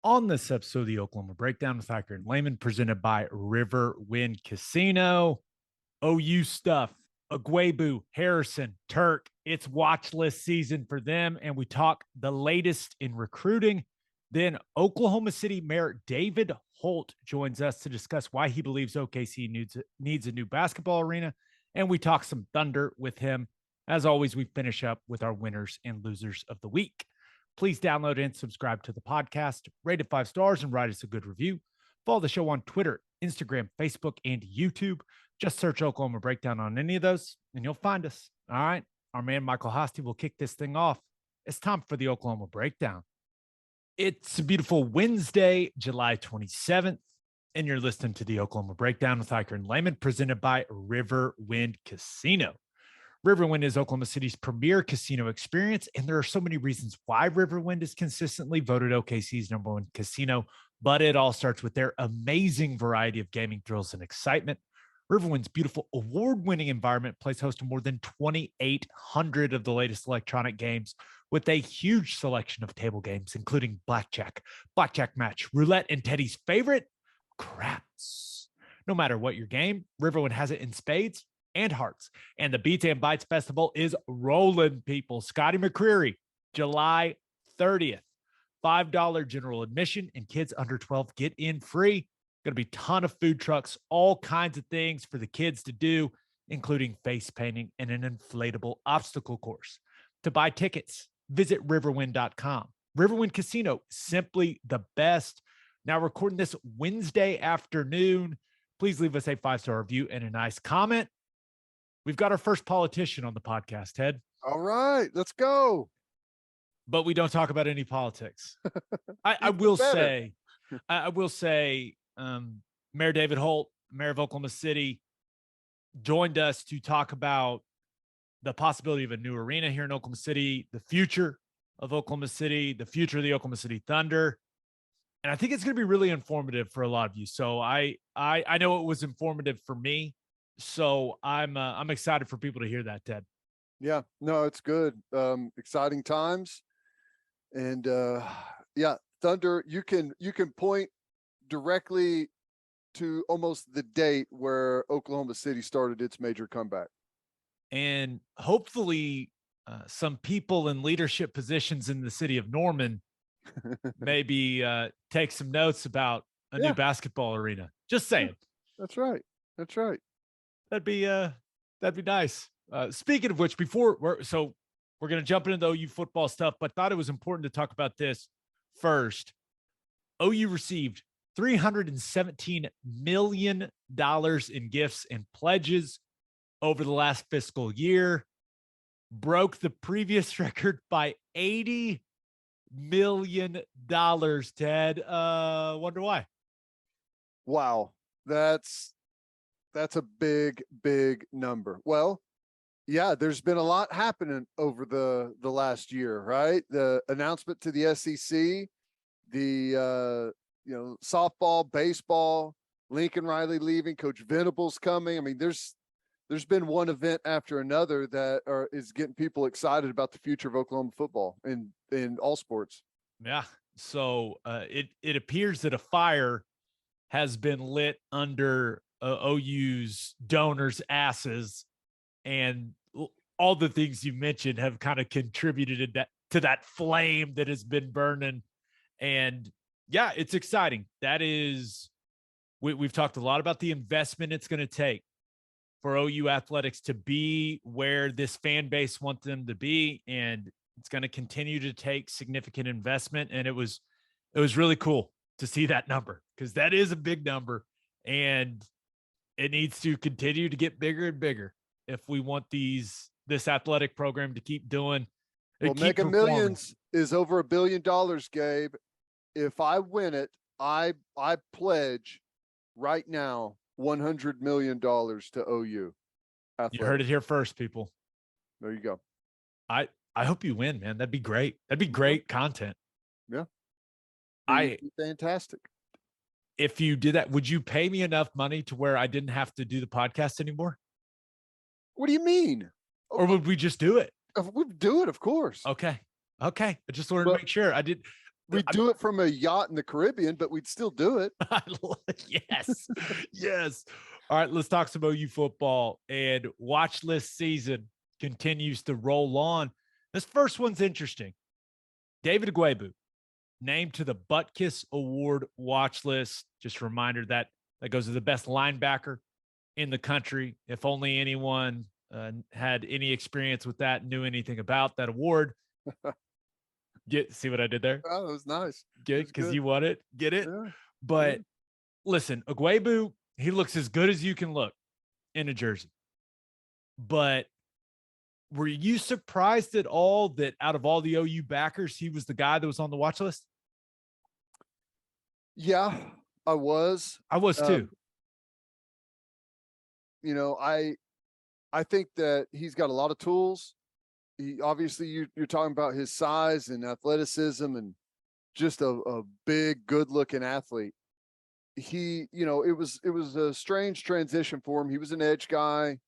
On this episode of the Oklahoma Breakdown with Ikard and Lehman, presented by Riverwind Casino, OU stuff, Ugwoegbu, Harrison, Turk. It's watch list season for them, and we talk the latest in recruiting. Then Oklahoma City Mayor David Holt joins us to discuss why he believes OKC needs a new basketball arena, and we talk some Thunder with him. As always, we finish up with our winners and losers of the week. Please download and subscribe to the podcast, rate it 5 stars, and write us a good review. Follow the show on Twitter, Instagram, Facebook, and YouTube. Just search Oklahoma Breakdown on any of those, and you'll find us. All right. Our man, Michael Hosty, will kick this thing off. It's time for the Oklahoma Breakdown. It's a beautiful Wednesday, July 27th, and you're listening to the Oklahoma Breakdown with Ikard and Lehman, presented by Riverwind Casino. Riverwind is Oklahoma City's premier casino experience, and there are so many reasons why Riverwind is consistently voted OKC's #1 casino, but it all starts with their amazing variety of gaming thrills and excitement. Riverwind's beautiful award-winning environment plays host to more than 2,800 of the latest electronic games with a huge selection of table games, including blackjack, blackjack match, roulette, and Teddy's favorite, craps. No matter what your game, Riverwind has it in spades and hearts. And the Beats and Bites Festival is rolling, people. Scotty McCreery, July 30th. $5 general admission, and kids under 12 get in free. Going to be a ton of food trucks, all kinds of things for the kids to do, including face painting and an inflatable obstacle course. To buy tickets, visit riverwind.com. Riverwind Casino, simply the best. Now recording this Wednesday afternoon. Please leave us a 5-star review and a nice comment. We've got our first politician on the podcast, Ted. All right, let's go. But we don't talk about any politics. I will say, Mayor David Holt, Mayor of Oklahoma City, joined us to talk about the possibility of a new arena here in Oklahoma City, the future of Oklahoma City, the future of the Oklahoma City Thunder. And I think it's going to be really informative for a lot of you. So I know it was informative for me. So I'm excited for people to hear that, Ted. Yeah, no, it's good. Exciting times. And yeah, Thunder, you can point directly to almost the date where Oklahoma City started its major comeback. And hopefully some people in leadership positions in the city of Norman maybe take some notes about a new basketball arena. Just saying. That's right. That's right. That'd be nice. Speaking of which, before we're going to jump into the OU football stuff, but thought it was important to talk about this first. OU received $317 million in gifts and pledges over the last fiscal year, broke the previous record by $80 million, Ted. Wonder why. Wow. That's a big, big number. Well, yeah, there's been a lot happening over the last year, right? The announcement to the SEC, the softball, baseball, Lincoln Riley leaving, Coach Venables coming. I mean, there's been one event after another that is getting people excited about the future of Oklahoma football in all sports. Yeah. So it appears that a fire has been lit under OU's donors' asses, and all the things you mentioned have kind of contributed to that flame that has been burning. And yeah, it's exciting. That is, we've talked a lot about the investment it's going to take for OU athletics to be where this fan base wants them to be. And it's going to continue to take significant investment. And it was really cool to see that number, because that is a big number, and it needs to continue to get bigger and bigger if we want this athletic program to keep doing. Well, Mega Millions is over $1 billion, Gabe. If I win it, I pledge right now $100 million to OU. Athletics. You heard it here first, people. There you go. I hope you win, man. That'd be great. That'd be great content. Yeah. Fantastic. If you did that, would you pay me enough money to where I didn't have to do the podcast anymore? What do you mean? Or would we just do it? We'd do it, of course. Okay. I just wanted to make sure. I did. We'd do it from a yacht in the Caribbean, but we'd still do it. Yes. Yes. All right, let's talk some OU football. And watch list season continues to roll on. This first one's interesting. David Ugwoegbu named to the Butkus Award watch list. Just a reminder that goes to the best linebacker in the country. If only anyone had any experience with that, knew anything about that award. See what I did there? Oh, that was nice. Good, because you won it. Get it? Yeah. But listen, Ugwoegbu, he looks as good as you can look in a jersey. But were you surprised at all that out of all the OU backers, he was the guy that was on the watch list? Yeah, I was. I was too. You know, I think that he's got a lot of tools. He obviously you're talking about his size and athleticism and just a big, good looking athlete. He, you know, it was a strange transition for him. He was an edge guy,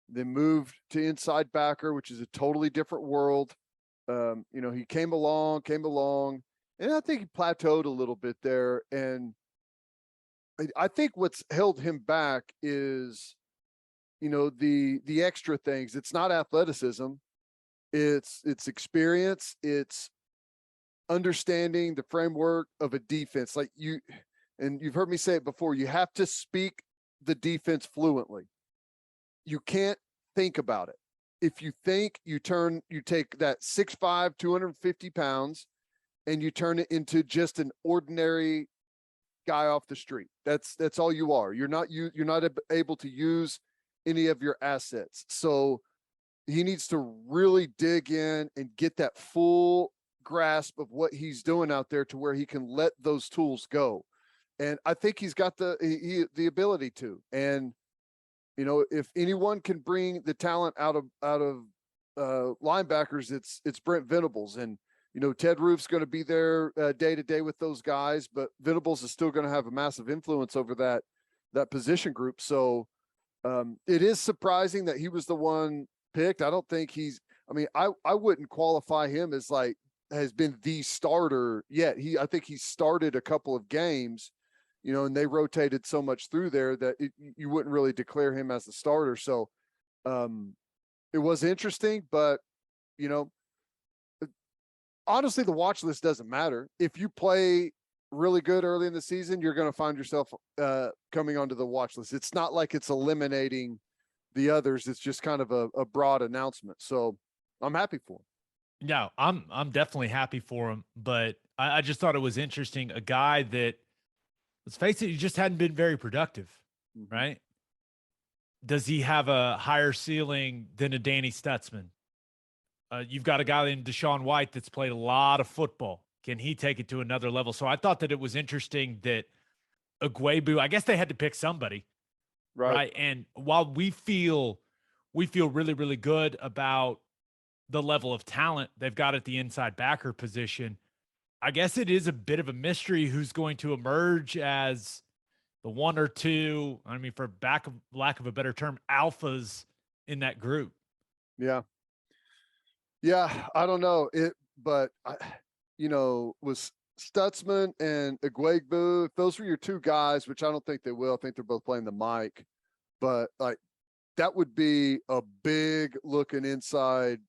then moved to inside backer, which is a totally different world. You know, he came along, and I think he plateaued a little bit there. And I think what's held him back is, you know, the extra things. It's not athleticism. It's experience. It's understanding the framework of a defense. Like you've heard me say it before, you have to speak the defense fluently. You can't think about it. If you think, you take that 6'5", 250 pounds, and you turn it into just an ordinary guy off the street. That's all you are. You're not able to use any of your assets. So he needs to really dig in and get that full grasp of what he's doing out there to where he can let those tools go. And I think he's got the ability to. And, you know, if anyone can bring the talent out of linebackers, it's Brent Venables. And, you know, Ted Roof's going to be there day to day with those guys, but Venables is still going to have a massive influence over that position group. So it is surprising that he was the one picked. I don't think I wouldn't qualify him as has been the starter yet. I think he started a couple of games, you know, and they rotated so much through there that you wouldn't really declare him as the starter. So it was interesting, but, you know, honestly, the watch list doesn't matter. If you play really good early in the season, you're going to find yourself coming onto the watch list. It's not like it's eliminating the others. It's just kind of a broad announcement. So I'm happy for him. Yeah, I'm definitely happy for him, but I just thought it was interesting. A guy that, let's face it, he just hadn't been very productive, right? Does he have a higher ceiling than a Danny Stutzman? You've got a guy named Deshaun White that's played a lot of football. Can he take it to another level? So I thought that it was interesting that Ugwoegbu, I guess they had to pick somebody, right? And while we feel really, really good about the level of talent they've got at the inside backer position, I guess it is a bit of a mystery who's going to emerge as the one or two, I mean, for lack of a better term, alphas in that group. Yeah. Yeah, I don't know it, but you know, was Stutzman and Ugwoegbu, if those were your two guys, which I don't think they will. I think they're both playing the mic, but that would be a big looking inside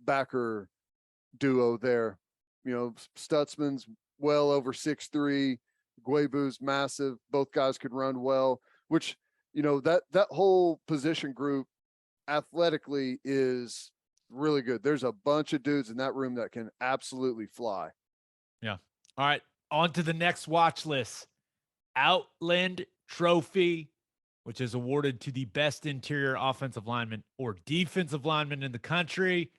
backer duo there. You know, Stutzman's well over 6'3", Ugwoegbu's massive. Both guys could run well, which, you know, that whole position group athletically is really good. There's a bunch of dudes in that room that can absolutely fly. Yeah. All right. On to the next watch list. Outland Trophy, which is awarded to the best interior offensive lineman or defensive lineman in the country.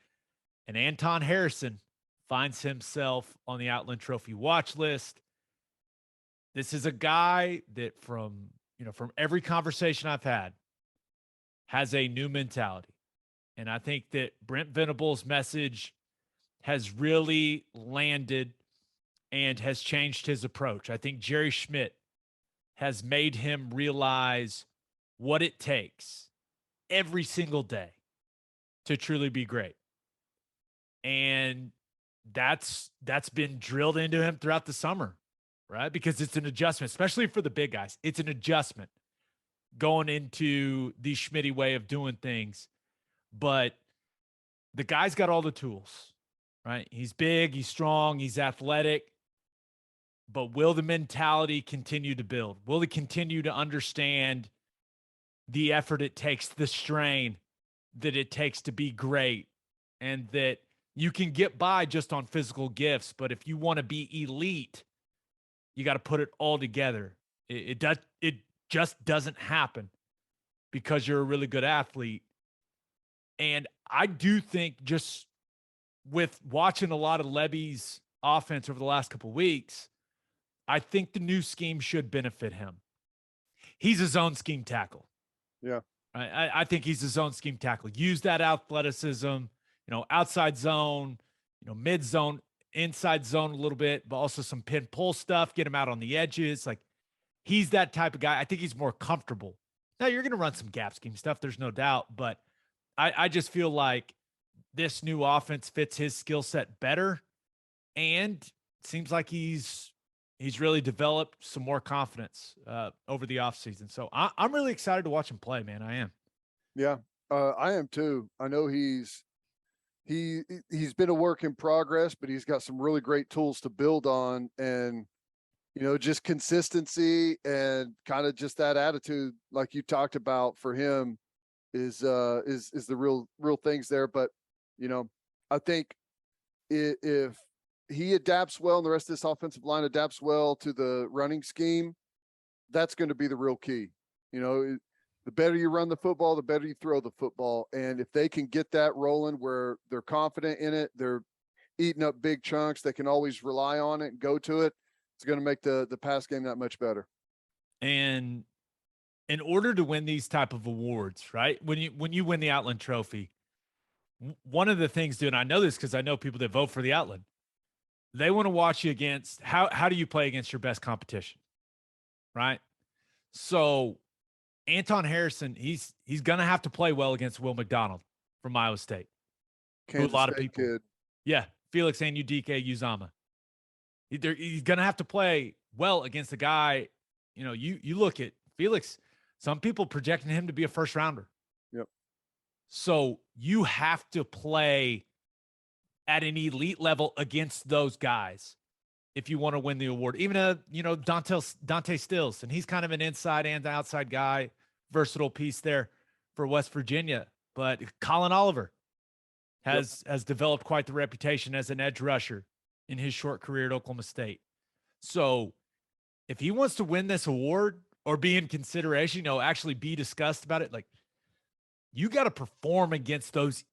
And Anton Harrison finds himself on the Outland Trophy watch list. This is a guy that from every conversation I've had has a new mentality. And I think that Brent Venables' message has really landed and has changed his approach. I think Jerry Schmidt has made him realize what it takes every single day to truly be great. And that's been drilled into him throughout the summer, right? Because it's an adjustment, especially for the big guys. It's an adjustment going into the Schmitty way of doing things. But the guy's got all the tools, right? He's big, he's strong, he's athletic. But will the mentality continue to build? Will he continue to understand the effort it takes, the strain that it takes to be great, and that you can get by just on physical gifts, but if you want to be elite, you got to put it all together. It just doesn't happen because you're a really good athlete. And I do think, just with watching a lot of Levy's offense over the last couple of weeks, I think the new scheme should benefit him. He's a zone scheme tackle. Yeah. I think he's a zone scheme tackle. Use that athleticism, outside zone, mid zone, inside zone a little bit, but also some pin pull stuff, get him out on the edges. Like, he's that type of guy. I think he's more comfortable. Now, you're going to run some gap scheme stuff, there's no doubt, but I just feel like this new offense fits his skill set better, and it seems like he's really developed some more confidence over the offseason. So I'm really excited to watch him play, man. I am. Yeah, I am too. I know he's been a work in progress, but he's got some really great tools to build on, and just consistency and kind of just that attitude, like you talked about, for him is the real things there. But I think if he adapts well and the rest of this offensive line adapts well to the running scheme, that's going to be the real key. The better you run the football, the better you throw the football. And if they can get that rolling where they're confident in it, they're eating up big chunks, they can always rely on it and go to it, it's going to make the pass game that much better. And in order to win these type of awards, right, when you win the Outland Trophy, one of the things, dude, and I know this because I know people that vote for the Outland, they want to watch you against how do you play against your best competition, right? So Anton Harrison, he's going to have to play well against Will McDonald from Iowa State. Kansas a lot State of people, kid. Yeah, Felix Anudike Uzama. He's going to have to play well against a guy. You look at Felix. Some people projecting him to be a first rounder. Yep. So you have to play at an elite level against those guys if you want to win the award. Even Dante Stills, and he's kind of an inside and outside guy, versatile piece there for West Virginia. But Colin Oliver has developed quite the reputation as an edge rusher in his short career at Oklahoma State. So if he wants to win this award or be in consideration, actually be discussed about it, like, you got to perform against those,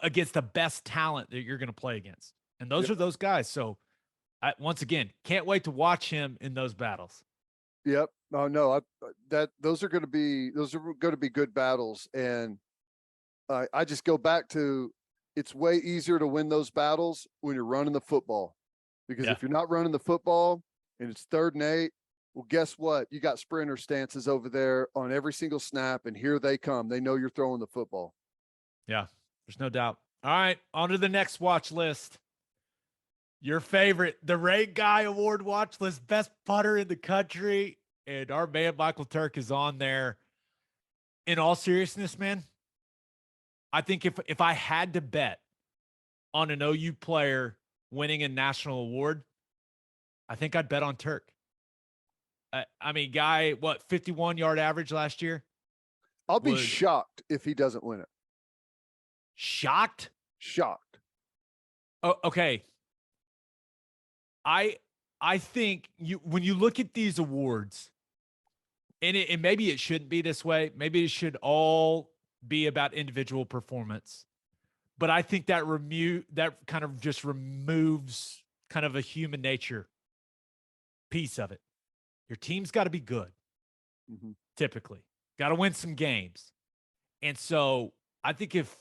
against the best talent that you're going to play against. And those are those guys. So once again, can't wait to watch him in those battles. Yep. No, those are going to be good battles. And I just go back to, it's way easier to win those battles when you're running the football, because if you're not running the football and it's 3rd and 8, well, guess what? You got sprinter stances over there on every single snap, and here they come. They know you're throwing the football. Yeah, there's no doubt. All right, on to the next watch list. Your favorite, the Ray Guy Award watch list, best punter in the country, and our man Michael Turk is on there. In all seriousness, man, I think if I had to bet on an OU player winning a national award, I think I'd bet on Turk. I mean, guy, 51-yard average last year? I'll be shocked if he doesn't win it. Shocked? Shocked. Oh, okay. I think when you look at these awards, and maybe it shouldn't be this way. Maybe it should all be about individual performance. But I think that kind of just removes kind of a human nature piece of it. Your team's got to be good. Typically, got to win some games. And so I think if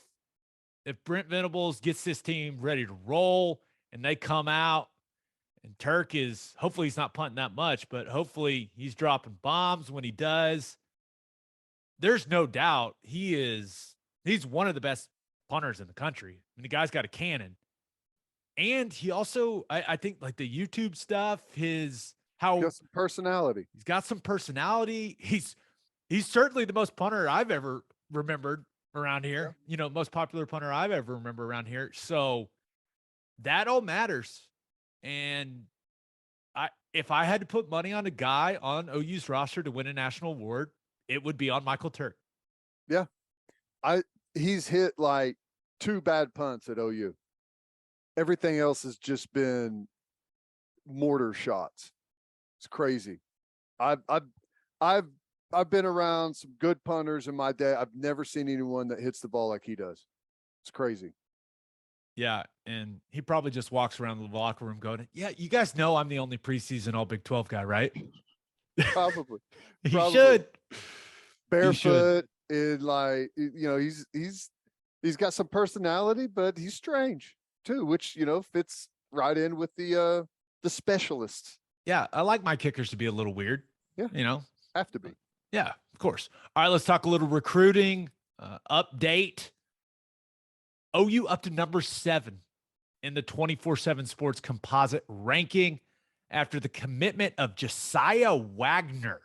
Brent Venables gets this team ready to roll and they come out, and Turk is, hopefully he's not punting that much, but hopefully he's dropping bombs when he does, there's no doubt he's one of the best punters in the country. I mean, the guy's got a cannon. And he also, I think, like the YouTube stuff, He's got some personality. he's got some personality. He's certainly the most punter I've ever remembered around here. Yeah. You know, most popular punter I've ever remember around here. So that all matters. And if I had to put money on a guy on OU's roster to win a national award, it would be on Michael Turk. Yeah. He's hit like 2 bad punts at OU. Everything else has just been mortar shots. It's crazy. I've been around some good punters in my day. I've never seen anyone that hits the ball like he does. It's crazy. Yeah, and he probably just walks around the locker room going, "Yeah, you guys know I'm the only preseason All Big 12 guy, right?" Probably. He Probably. should. Barefoot and like, you know, he's got some personality, but he's strange too, which, you know, fits right in with the specialists. Yeah, I like my kickers to be a little weird. Yeah. You know, Have to be. yeah, of course. All right, let's talk a little recruiting update. OU up to number 7 in the 24/7 Sports composite ranking after the commitment of Jasiah Wagoner,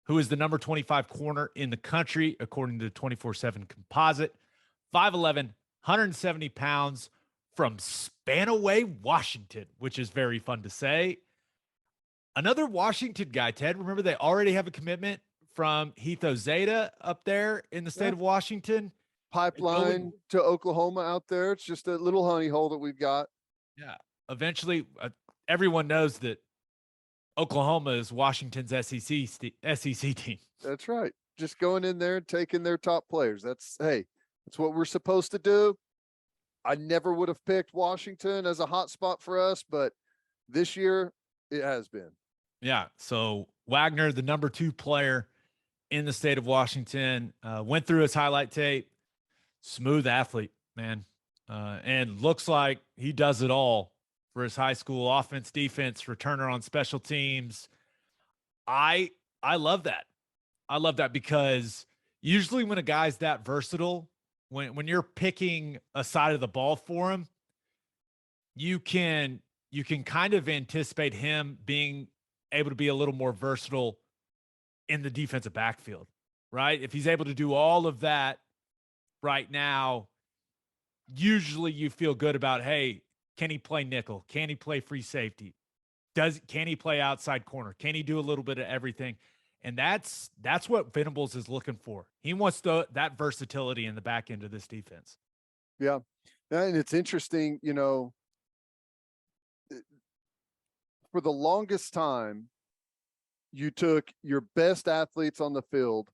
who is the number 25 corner in the country, according to the 24/7 composite. 5'11", 170 pounds from Spanaway, Washington, which is very fun to say. Another Washington guy, Ted. Remember, they already have a commitment from Heath Ozeta up there in the state of Washington. Pipeline to Oklahoma out there. It's just a little honey hole that we've got. Yeah. Eventually, everyone knows that Oklahoma is Washington's SEC team. That's right. Just going in there and taking their top players. That's what we're supposed to do. I never would have picked Washington as a hot spot for us, but this year it has been. Yeah. So Wagner, the number 2 player in the state of Washington, went through his highlight tape. Smooth athlete, man. And looks like he does it all for his high school: offense, defense, returner on special teams. I love that. I love that because usually when a guy's that versatile, when you're picking a side of the ball for him, you can kind of anticipate him being able to be a little more versatile in the defensive backfield, right? If he's able to do all of that right now, usually you feel good about, hey, can he play nickel? Can he play free safety? Can he play outside corner? Can he do a little bit of everything? And that's what Venables is looking for. He wants that versatility in the back end of this defense. Yeah. And it's interesting, you know, for the longest time, you took your best athletes on the field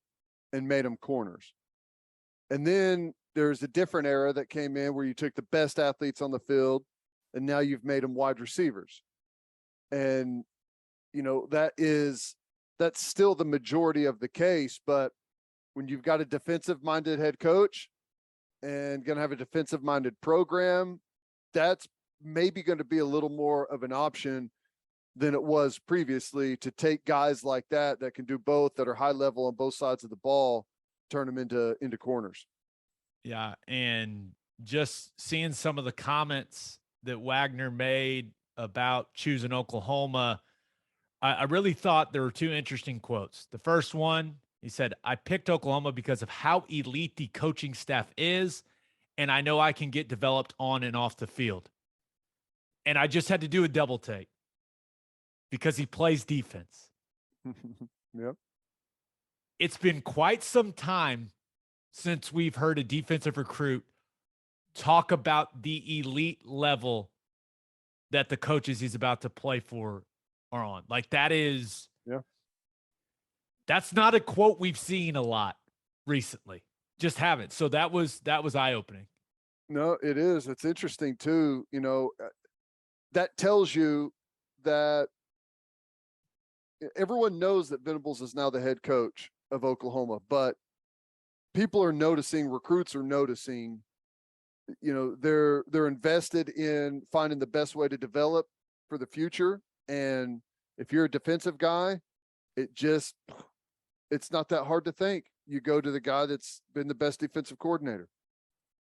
and made them corners. And then there's a different era that came in where you took the best athletes on the field and now you've made them wide receivers. And, you know, that's still the majority of the case. But when you've got a defensive minded head coach and going to have a defensive minded program, that's maybe going to be a little more of an option than it was previously, to take guys like that can do both, that are high level on both sides of the ball, turn them into corners. Yeah. And just seeing some of the comments that Wagner made about choosing Oklahoma, I really thought there were 2 interesting quotes. The first one, he said, "I picked Oklahoma because of how elite the coaching staff is, and I know I can get developed on and off the field." And I just had to do a double take because he plays defense. Yep. It's been quite some time since we've heard a defensive recruit talk about the elite level that the coaches he's about to play for are on. Like, that's not a quote we've seen a lot recently. Just haven't. So that was eye-opening. No, it is. It's interesting too. You know, that tells you that everyone knows that Venables is now the head coach of Oklahoma, but people are noticing, recruits are noticing, you know, they're invested in finding the best way to develop for the future. And if you're a defensive guy, it's not that hard to think. You go to the guy that's been the best defensive coordinator.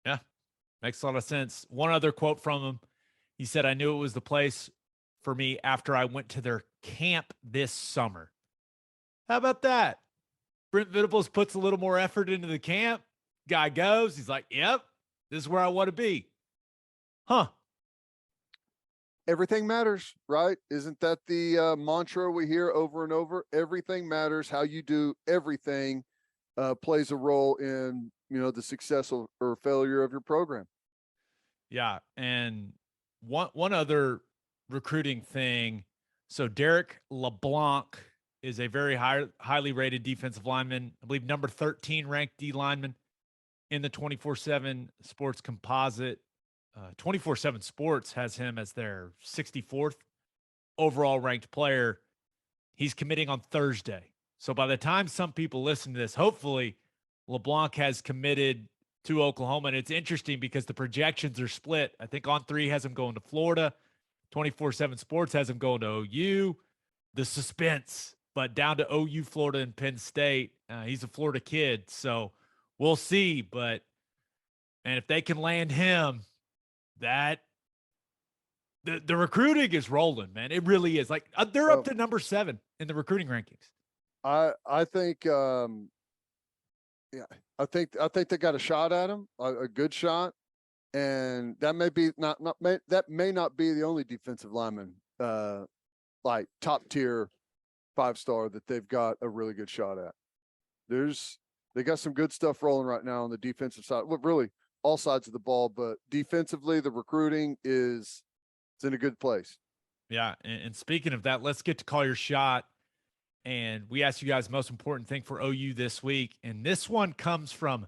Yeah. Makes a lot of sense. One other quote from him. He said, I knew it was the place for me after I went to their camp this summer. How about that? Brent Venables puts a little more effort into the camp. Guy goes. He's like, yep, this is where I want to be. Huh. Everything matters, right? Isn't that the mantra we hear over and over? Everything matters. How you do everything plays a role in, the success or failure of your program. Yeah. And one other recruiting thing. So Derrick LeBlanc is a very highly rated defensive lineman. I believe number 13 ranked D lineman in the 24/7 Sports composite. 24/7 Sports has him as their 64th overall ranked player. He's committing on Thursday. So by the time some people listen to this, hopefully LeBlanc has committed to Oklahoma. And it's interesting because the projections are split. I think On3 has him going to Florida. 24/7 Sports has him going to OU. The suspense, but down to OU, Florida, and Penn State. He's a Florida kid, so we'll see. But, and if they can land him, that the recruiting is rolling, man. It really is. Like they're up to number 7 in the recruiting rankings. I think I think they got a shot at him, a good shot, and that may be that may not be the only defensive lineman like top tier 5-star that they've got a really good shot at. They got some good stuff rolling right now on the defensive side. Well, really all sides of the ball, but defensively the recruiting is in a good place. Yeah, and speaking of that, let's get to call your shot. And we asked you guys the most important thing for OU this week. And this one comes from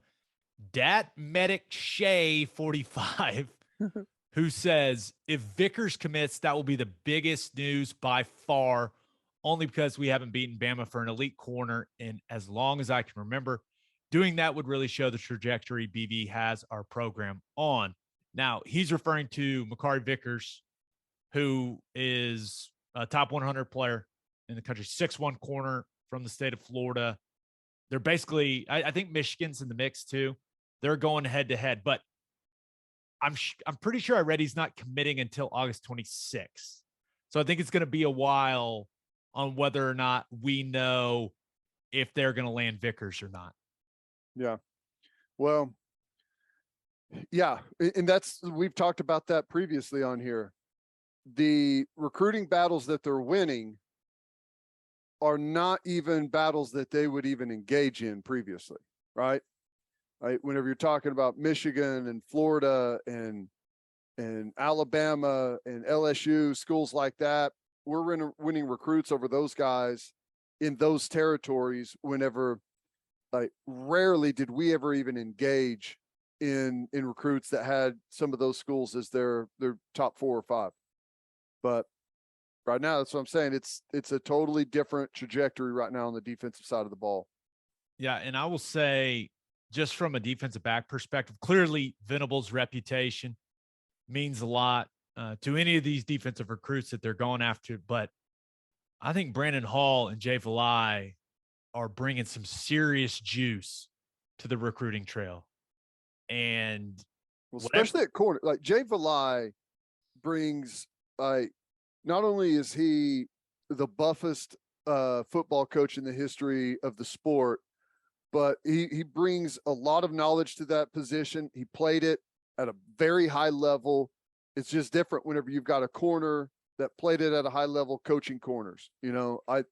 Dat Medic Shea 45, who says, if Vickers commits, that will be the biggest news by far, only because we haven't beaten Bama for an elite corner in as long as I can remember. Doing that would really show the trajectory BV has our program on. Now, he's referring to Makari Vickers, who is a top 100 player in the country, 6'1" corner from the state of Florida. They're basically, I think Michigan's in the mix too. They're going head to head, but I'm pretty sure I read he's not committing until August 26th. So I think it's going to be a while on whether or not we know if they're going to land Vickers or not. Yeah. Well, yeah. And we've talked about that previously on here. The recruiting battles that they're winning are not even battles that they would even engage in previously, right? Right. Whenever you're talking about Michigan and Florida and Alabama and LSU, schools like that, we're winning recruits over those guys in those territories whenever, like, rarely did we ever even engage in recruits that had some of those schools as their top 4 or 5. But right now, that's what I'm saying. It's a totally different trajectory right now on the defensive side of the ball. Yeah, and I will say, just from a defensive back perspective, clearly Venables' reputation means a lot to any of these defensive recruits that they're going after. But I think Brandon Hall and Jay Valai are bringing some serious juice to the recruiting trail. And especially at corner, like Jay Valai brings, like, not only is he the buffest football coach in the history of the sport, but he brings a lot of knowledge to that position. He played it at a very high level. It's just different whenever you've got a corner that played it at a high level coaching corners, and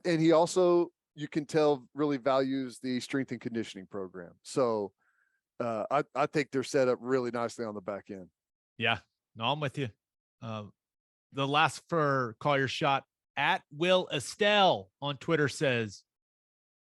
he also, you can tell, really values the strength and conditioning program. So I think they're set up really nicely on the back end. Yeah, no, I'm with you. The last for call your shot at Will Estelle on Twitter says,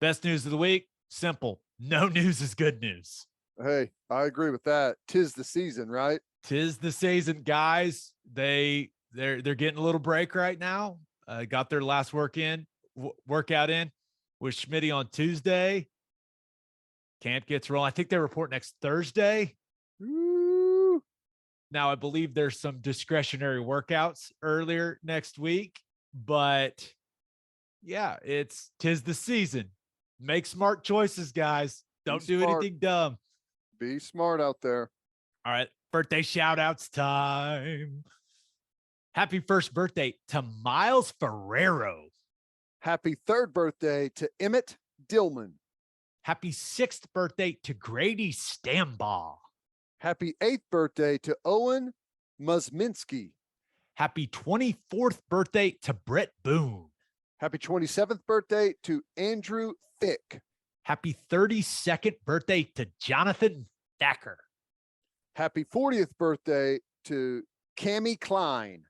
best news of the week, simple. No news is good news. Hey, I agree with that. 'Tis the season, right? 'Tis the season, guys. They're getting a little break right now. Got their last workout in with Schmitty on Tuesday. Camp gets rolling. I think they report next Thursday. Woo. Now, I believe there's some discretionary workouts earlier next week, but yeah, 'tis the season. Make smart choices, guys. Don't do anything dumb. Be smart out there. All right. Birthday shout outs time. Happy first birthday to Miles Ferrero. Happy third birthday to Emmett Dillman. Happy sixth birthday to Grady Stambaugh. Happy eighth birthday to Owen Musminski. Happy 24th birthday to Brett Boone. Happy 27th birthday to Andrew Thick. Happy 32nd birthday to Jonathan Thacker. Happy 40th birthday to Cammie Klein.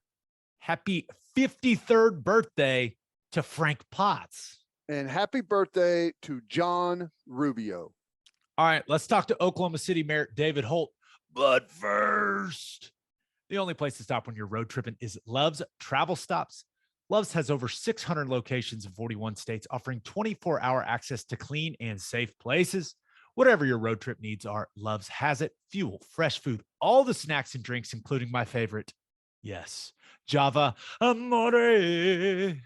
Happy 53rd birthday to Frank Potts. And happy birthday to John Rubio. All right, let's talk to Oklahoma City Mayor David Holt. But first, the only place to stop when you're road tripping is Love's Travel Stops. Love's has over 600 locations in 41 states, offering 24-hour access to clean and safe places. Whatever your road trip needs are, Love's has it. Fuel, fresh food, all the snacks and drinks, including my favorite, yes, Java Amore.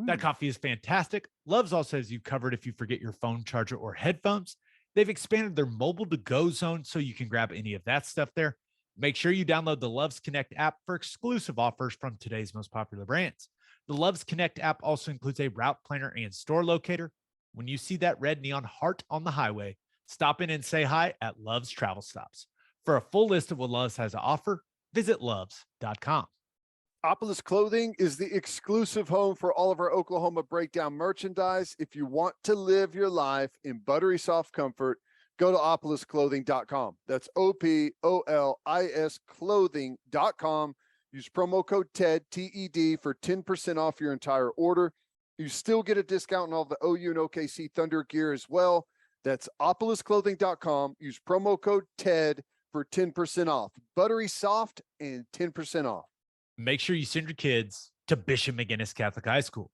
That coffee is fantastic. Love's also has you covered if you forget your phone charger or headphones. They've expanded their mobile to-go zone so you can grab any of that stuff there. Make sure you download the Love's Connect app for exclusive offers from today's most popular brands. The Love's Connect app also includes a route planner and store locator. When you see that red neon heart on the highway, stop in and say hi at Love's Travel Stops. For a full list of what Love's has to offer, visit loves.com. Opolis Clothing is the exclusive home for all of our Oklahoma Breakdown merchandise. If you want to live your life in buttery soft comfort, go to opolisclothing.com. That's OPOLIS clothing.com. Use promo code TED, TED, for 10% off your entire order. You still get a discount on all the OU and OKC Thunder gear as well. That's opolisclothing.com. Use promo code TED for 10% off. Buttery soft and 10% off. Make sure you send your kids to Bishop McGinnis Catholic High School.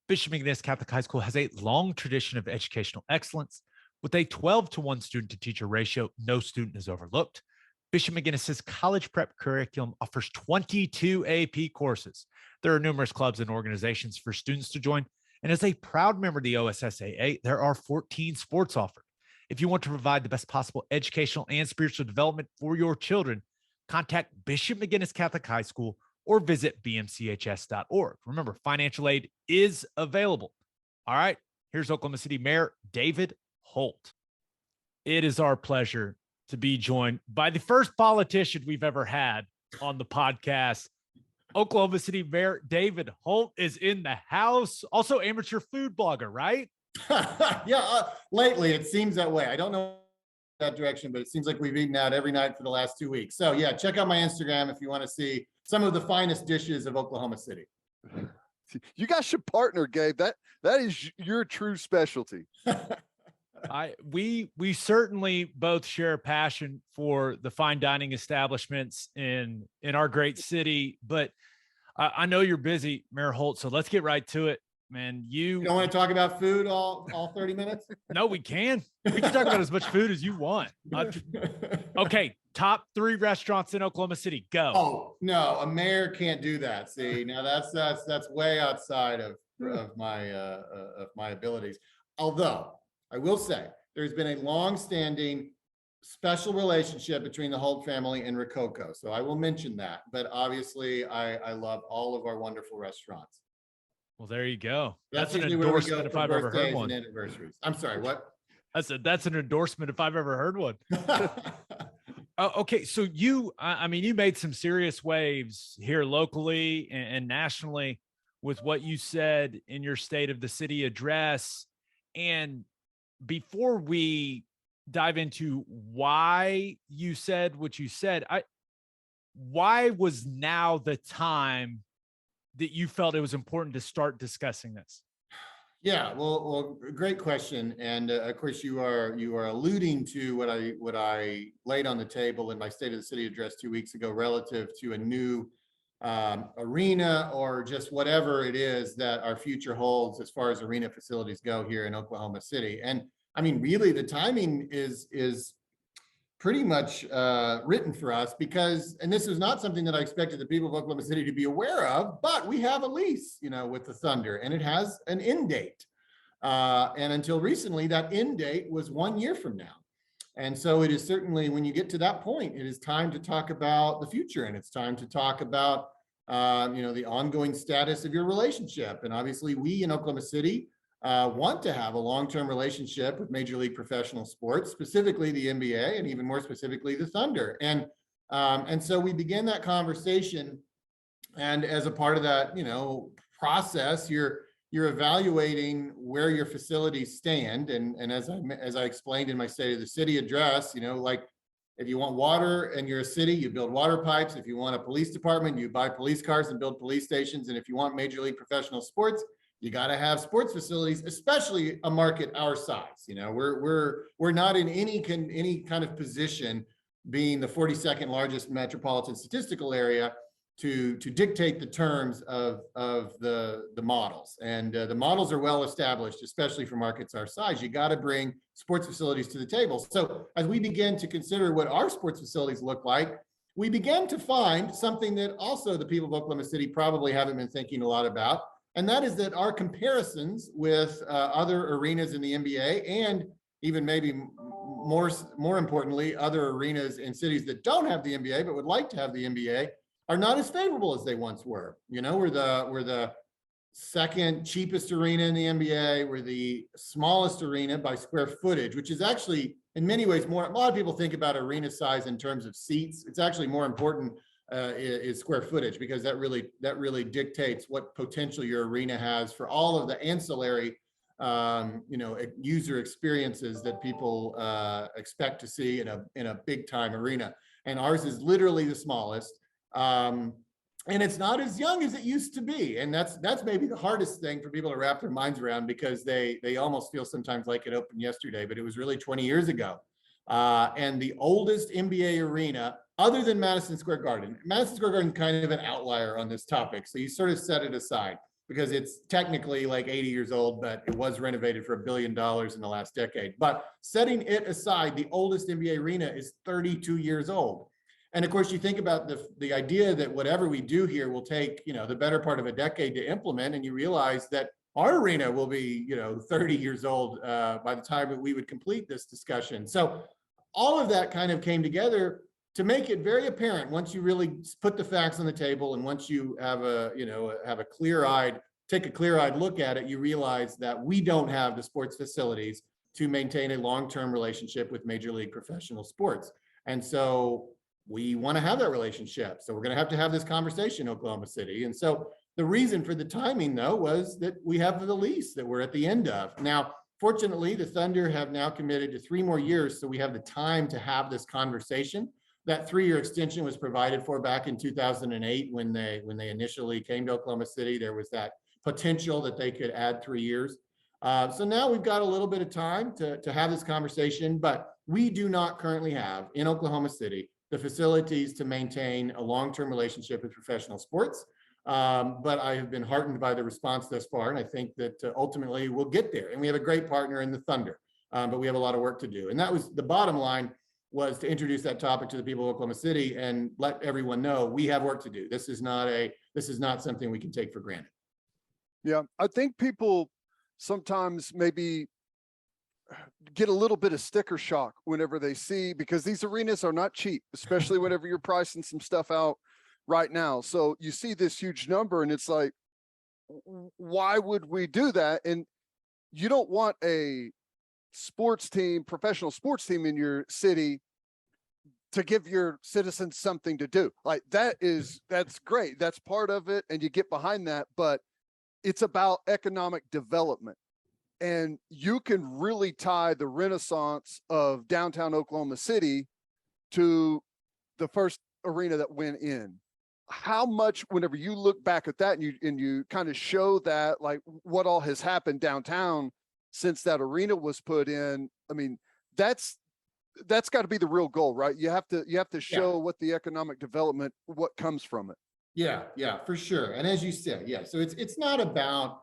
Bishop McGinnis Catholic High School has a long tradition of educational excellence. With a 12-to-1 student-to-teacher ratio, no student is overlooked. Bishop McGinnis's college prep curriculum offers 22 AP courses. There are numerous clubs and organizations for students to join. And as a proud member of the OSSAA, there are 14 sports offered. If you want to provide the best possible educational and spiritual development for your children, contact Bishop McGinnis Catholic High School or visit bmchs.org. Remember, financial aid is available. All right, here's Oklahoma City Mayor David Holt. It is our pleasure to be joined by the first politician we've ever had on the podcast. Oklahoma City Mayor David Holt is in the house. Also amateur food blogger, right? Lately it seems that way. I don't know that direction, but it seems like we've eaten out every night for the last 2 weeks. So yeah, check out my Instagram if you want to see some of the finest dishes of Oklahoma City. You guys should partner, Gabe. That is your true specialty. We certainly both share a passion for the fine dining establishments in our great city, but I know you're busy, Mayor Holt, so let's get right to it, man. You don't want to talk about food all 30 minutes? No, we can. We can talk about as much food as you want. Okay, top 3 restaurants in Oklahoma City. Go. Oh, no, a mayor can't do that. See, now that's way outside of my abilities. Although I will say there's been a long-standing special relationship between the Holt family and Rococo. So I will mention that. But obviously, I love all of our wonderful restaurants. Well, there you go. That's an usually where we go endorsement if for I've ever heard birthdays one. and anniversaries. I'm sorry, what? That's an endorsement if I've ever heard one. Okay, so you made some serious waves here locally and nationally with what you said in your State of the City address. And before we dive into why you said what you said, why was now the time that you felt it was important to start discussing this? Yeah, well, great question, and of course you are alluding to what I laid on the table in my State of the City address 2 weeks ago relative to a new arena or just whatever it is that our future holds as far as arena facilities go here in Oklahoma City. And I mean, really, the timing is pretty much written for us because, and this is not something that I expected the people of Oklahoma City to be aware of, but we have a lease, with the Thunder, and it has an end date. And until recently, that end date was 1 year from now. And so it is certainly, when you get to that point, it is time to talk about the future, and it's time to talk about the ongoing status of your relationship. And obviously we in Oklahoma City want to have a long-term relationship with Major League Professional Sports, specifically the NBA, and even more specifically the Thunder. And so we began that conversation. And as a part of that, process, you're evaluating where your facilities stand. And as I explained in my State of the City address, like, if you want water and you're a city, you build water pipes. If you want a police department, you buy police cars and build police stations. And if you want Major League Professional Sports, you got to have sports facilities, especially a market our size. We're not in any kind of position, being the 42nd largest metropolitan statistical area, to dictate the terms of the models. And the models are well established, especially for markets our size. You got to bring sports facilities to the table. So as we begin to consider what our sports facilities look like, we began to find something that also the people of Oklahoma City probably haven't been thinking a lot about. And that is that our comparisons with other arenas in the NBA, and even maybe more importantly, other arenas in cities that don't have the NBA but would like to have the NBA, are not as favorable as they once were. We're the second cheapest arena in the NBA. We're the smallest arena by square footage, which is actually in many ways more. A lot of people think about arena size in terms of seats. It's actually more important is square footage, because that really dictates what potential your arena has for all of the ancillary user experiences that people expect to see in a big time arena. And ours is literally the smallest. And it's not as young as it used to be. And that's maybe the hardest thing for people to wrap their minds around, because they almost feel sometimes like it opened yesterday, but it was really 20 years ago. And the oldest NBA arena, other than Madison Square Garden. Madison Square Garden is kind of an outlier on this topic. So you sort of set it aside, because it's technically like 80 years old, but it was renovated for $1 billion in the last decade. But setting it aside, the oldest NBA arena is 32 years old. And of course, you think about the idea that whatever we do here will take, the better part of a decade to implement. And you realize that our arena will be, 30 years old by the time that we would complete this discussion. So all of that kind of came together to make it very apparent, once you really put the facts on the table, and once you have take a clear-eyed look at it, you realize that we don't have the sports facilities to maintain a long-term relationship with Major League Professional Sports. And so we want to have that relationship. So we're going to have this conversation in Oklahoma City. And so the reason for the timing, though, was that we have the lease that we're at the end of. Now, fortunately, the Thunder have now committed to 3 more years. So we have the time to have this conversation. That 3-year extension was provided for back in 2008 when they initially came to Oklahoma City. There was that potential that they could add 3 years. So now we've got a little bit of time to have this conversation, but we do not currently have in Oklahoma City the facilities to maintain a long-term relationship with professional sports. But I have been heartened by the response thus far, and I think that ultimately we'll get there. And we have a great partner in the Thunder, but we have a lot of work to do. And that was the bottom line, was to introduce that topic to the people of Oklahoma City and let everyone know we have work to do. This is not something we can take for granted. Yeah, I think people sometimes maybe get a little bit of sticker shock whenever they see, because these arenas are not cheap, especially whenever you're pricing some stuff out right now. So you see this huge number and it's like, why would we do that? And you don't want a sports team, professional sports team in your city to give your citizens something to do. Like that's great. That's part of it. And you get behind that, but it's about economic development. And you can really tie the renaissance of downtown Oklahoma City to the first arena that went in. How much, whenever you look back at that and you kind of show that, like, what all has happened downtown since that arena was put in, I mean, that's got to be the real goal, right? You have to show what the economic development, what comes from it. Yeah, for sure. And as you said, so it's not about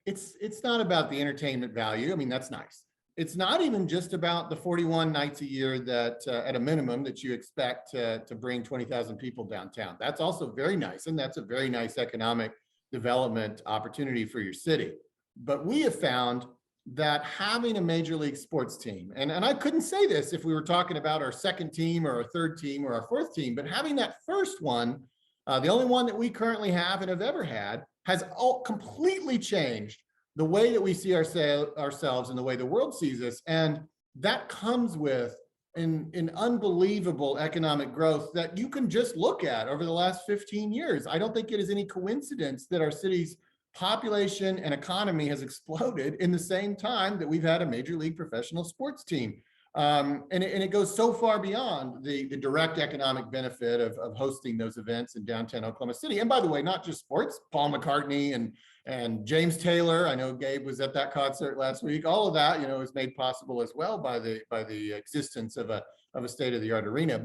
it's not about the entertainment value. I mean, that's nice. It's not even just about the 41 nights a year that at a minimum that you expect to bring 20,000 people downtown. That's also very nice. And that's a very nice economic development opportunity for your city. But we have found that having a major league sports team, and I couldn't say this if we were talking about our second team or our third team or our fourth team, but having that first one, the only one that we currently have and have ever had, has all completely changed the way that we see ourselves and the way the world sees us. And that comes with an unbelievable economic growth that you can just look at over the last 15 years. I don't think it is any coincidence that our city's population and economy has exploded in the same time that we've had a major league professional sports team. And it goes so far beyond the direct economic benefit of hosting those events in downtown Oklahoma City. And by the way, not just sports, Paul McCartney and James Taylor. I know Gabe was at that concert last week. All of that, is made possible as well by the existence of a state-of-the-art arena.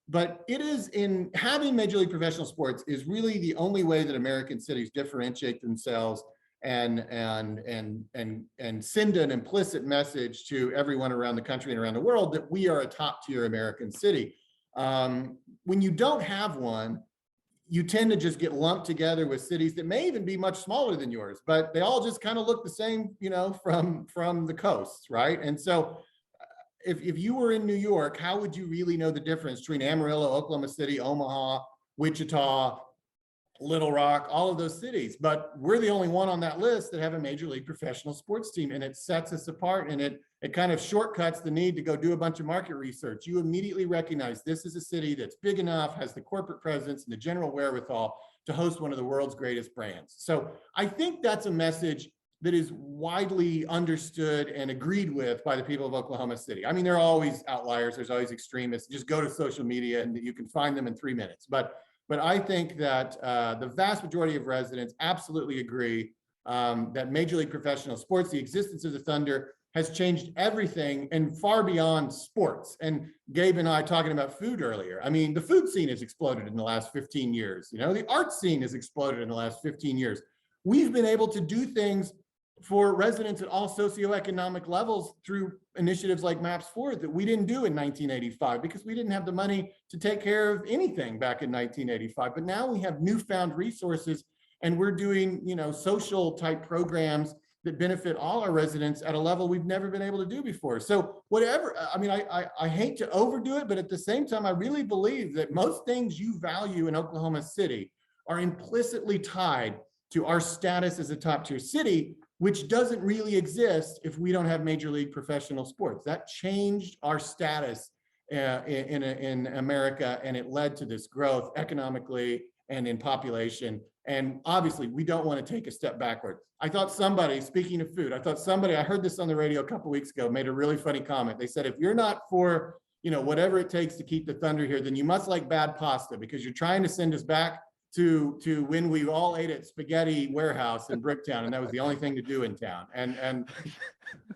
But it is, in having major league professional sports is really the only way that American cities differentiate themselves and send an implicit message to everyone around the country and around the world that we are a top-tier American city. When you don't have one, you tend to just get lumped together with cities that may even be much smaller than yours, but they all just kind of look the same, from the coasts, right? And so if you were in New York, how would you really know the difference between Amarillo, Oklahoma City, Omaha, Wichita, Little Rock, all of those cities? But we're the only one on that list that have a major league professional sports team, and it sets us apart, and it kind of shortcuts the need to go do a bunch of market research. You immediately recognize this is a city that's big enough, has the corporate presence and the general wherewithal to host one of the world's greatest brands. So I think that's a message that is widely understood and agreed with by the people of Oklahoma City. I mean, there are always outliers, there's always extremists. Just go to social media and you can find them in 3 minutes. But I think that the vast majority of residents absolutely agree that Major League Professional Sports, the existence of the Thunder, has changed everything and far beyond sports. And Gabe and I talking about food earlier. I mean, the food scene has exploded in the last 15 years. The art scene has exploded in the last 15 years. We've been able to do things for residents at all socioeconomic levels through initiatives like MAPS Forward that we didn't do in 1985 because we didn't have the money to take care of anything back in 1985. But now we have newfound resources, and we're doing, social type programs that benefit all our residents at a level we've never been able to do before. So whatever, I mean, I hate to overdo it, but at the same time, I really believe that most things you value in Oklahoma City are implicitly tied to our status as a top tier city, which doesn't really exist if we don't have Major League Professional Sports. That changed our status in America, and it led to this growth economically and in population. And obviously, we don't want to take a step backward. I thought somebody, speaking of food, I heard this on the radio a couple of weeks ago, made a really funny comment. They said, if you're not for, whatever it takes to keep the Thunder here, then you must like bad pasta because you're trying to send us back to when we all ate at Spaghetti Warehouse in Bricktown, and that was the only thing to do in town. And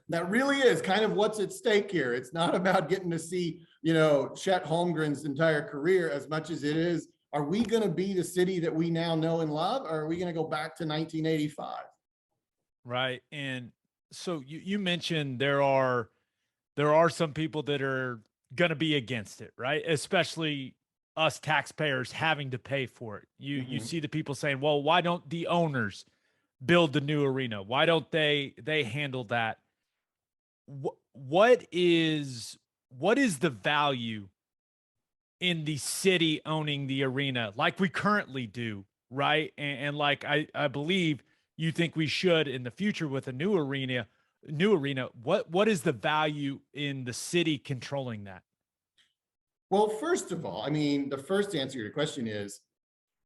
that really is kind of what's at stake here. It's not about getting to see, Chet Holmgren's entire career as much as it is, are we going to be the city that we now know and love, or are we going to go back to 1985? Right. And so you mentioned there are some people that are going to be against it, right? Especially us taxpayers having to pay for it. You see the people saying, well, why don't the owners build the new arena? Why don't they handle that? What is the value in the city owning the arena like we currently do, right? And like I believe you think we should in the future with a new arena. What is the value in the city controlling that? Well, first of all, I mean, the first answer to your question is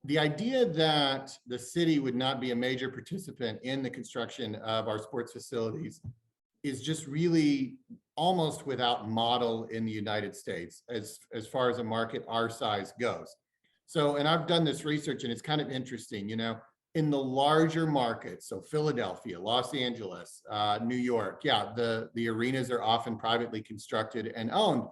the idea that the city would not be a major participant in the construction of our sports facilities is just really almost without model in the United States as far as a market our size goes. So, and I've done this research and it's kind of interesting, in the larger markets, so Philadelphia, Los Angeles, New York, yeah, the arenas are often privately constructed and owned.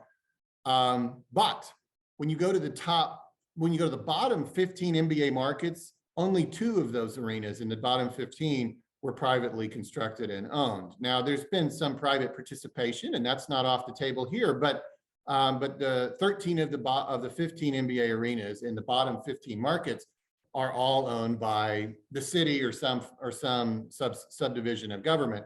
But when you go to the bottom 15 NBA markets, only 2 of those arenas in the bottom 15 were privately constructed and owned. Now, there's been some private participation, and that's not off the table here, but the 13 of the 15 NBA arenas in the bottom 15 markets are all owned by the city or some subdivision of government.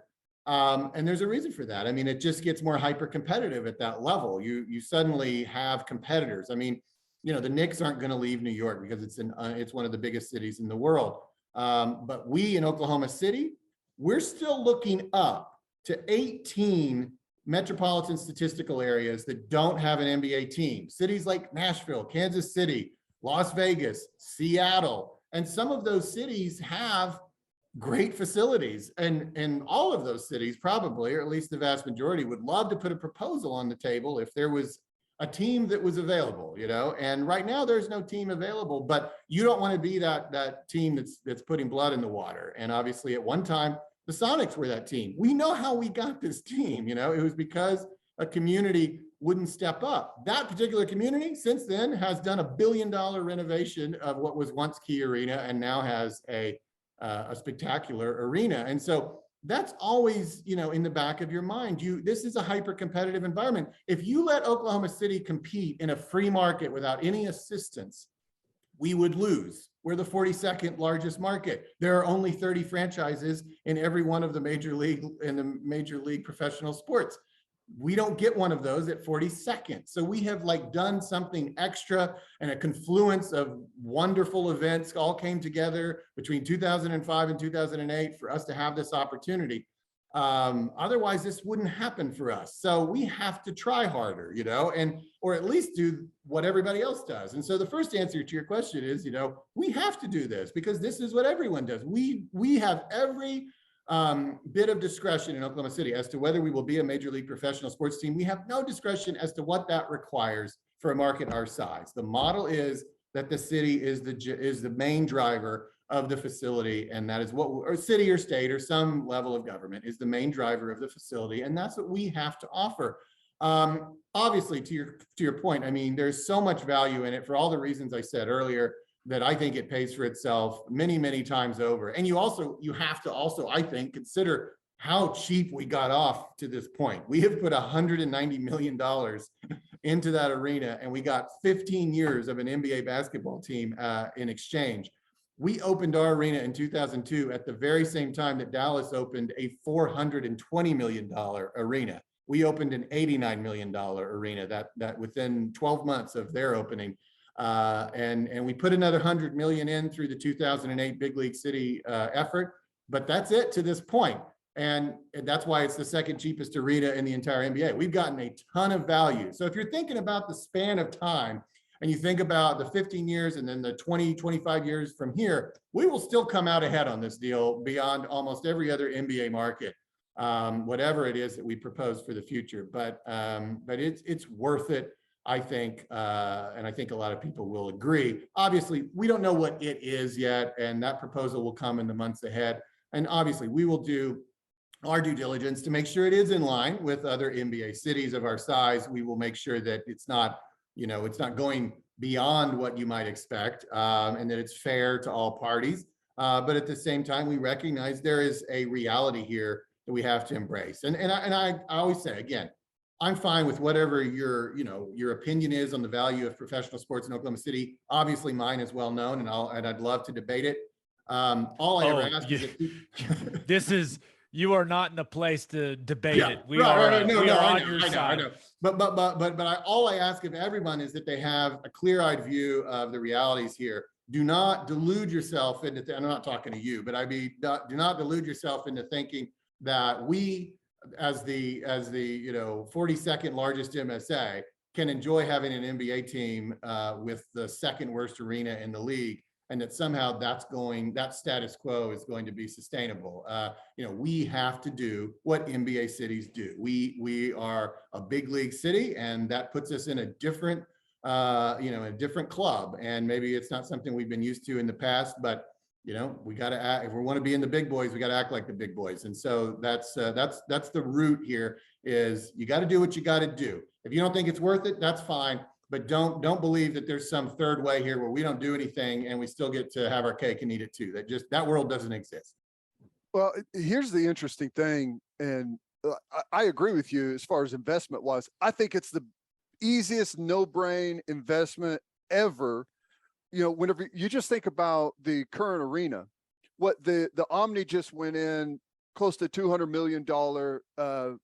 And there's a reason for that. I mean, it just gets more hyper competitive at that level. You suddenly have competitors. I mean, you know, the Knicks aren't going to leave New York because it's one of the biggest cities in the world. But we in Oklahoma City, we're still looking up to 18 metropolitan statistical areas that don't have an NBA team. Cities like Nashville, Kansas City, Las Vegas, Seattle, and some of those cities have great facilities, and all of those cities probably, or at least the vast majority, would love to put a proposal on the table if there was a team that was available, you know. And right now there's no team available, but you don't want to be that team that's putting blood in the water. And obviously at one time the Sonics were that team. We know how we got this team, you know. It was because a community wouldn't step up. That particular community since then has done $1 billion renovation of what was once Key Arena and now has a spectacular arena. And so that's always, you know, in the back of your mind. This is a hyper competitive environment. If you let Oklahoma City compete in a free market without any assistance, we would lose. We're the 42nd largest market. There are only 30 franchises in every one of the major league professional sports. We don't get one of those at 42nd. So we have like done something extra, and a confluence of wonderful events all came together between 2005 and 2008 for us to have this opportunity. Otherwise this wouldn't happen for us. So we have to try harder, you know, or at least do what everybody else does. And so the first answer to your question is, you know, we have to do this because this is what everyone does. We have every bit of discretion in Oklahoma City as to whether we will be a major league professional sports team. We have no discretion as to what that requires for a market our size. The model is that the city is the main driver of the facility, and that is what, or city or state or some level of government is the main driver of the facility, and that's what we have to offer. Obviously, to your point, I mean, there's so much value in it for all the reasons I said earlier, that I think it pays for itself many, many times over. And you have to also, I think, consider how cheap we got off to this point. We have put $190 million into that arena, and we got 15 years of an NBA basketball team in exchange. We opened our arena in 2002 at the very same time that Dallas opened a $420 million arena. We opened an $89 million arena that within 12 months of their opening. And we put another 100 million in through the 2008 Big League City effort, but that's it to this point. And that's why it's the second cheapest arena in the entire NBA. We've gotten a ton of value. So if you're thinking about the span of time and you think about the 15 years and then the 20, 25 years from here, we will still come out ahead on this deal beyond almost every other NBA market, whatever it is that we propose for the future. But it's worth it, I think, and I think a lot of people will agree. Obviously, we don't know what it is yet, and that proposal will come in the months ahead. And obviously, we will do our due diligence to make sure it is in line with other NBA cities of our size. We will make sure that it's not, you know, it's not going beyond what you might expect, and that it's fair to all parties. But at the same time, we recognize there is a reality here that we have to embrace. And I always say, again, I'm fine with whatever your opinion is on the value of professional sports in Oklahoma City. Obviously, mine is well known, and I'd love to debate it. All I ever ask is you are not in a place to debate it. We are on your side. I know. But all I ask of everyone is that they have a clear-eyed view of the realities here. Do not delude yourself into, I'm not talking to you, but do not delude yourself into thinking that we, as the 42nd largest MSA, can enjoy having an NBA team with the second worst arena in the league, and that somehow that status quo is going to be sustainable. We have to do what NBA cities do. We are a big league city, and that puts us in a different a different club. And maybe it's not something we've been used to in the past, but we got to act. If we want to be in the big boys, we got to act like the big boys. And so that's the root here. Is you got to do what you got to do. If you don't think it's worth it, that's fine. But don't believe that there's some third way here where we don't do anything and we still get to have our cake and eat it too. That world doesn't exist. Well, here's the interesting thing, and I agree with you as far as investment wise. I think it's the easiest no-brain investment ever. Whenever you just think about the current arena, what the Omni just went in close to $200 million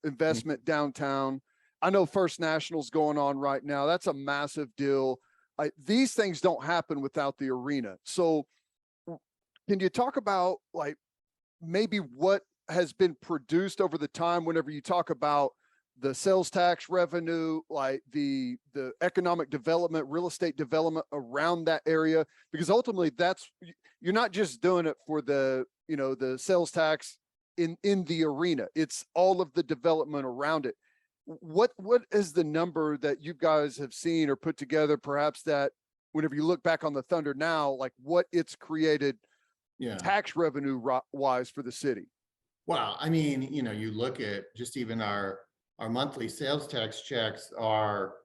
investment downtown. I know First National's going on right now. That's a massive deal. These things don't happen without the arena. So can you talk about like maybe what has been produced over the time whenever you talk about the sales tax revenue, like the economic development, real estate development around that area? Because ultimately you're not just doing it for the sales tax in the arena. It's all of the development around it. What is the number that you guys have seen or put together, perhaps, that whenever you look back on the Thunder now, like what it's created tax revenue wise for the city? Well, I mean, you look at just even our monthly sales tax checks are,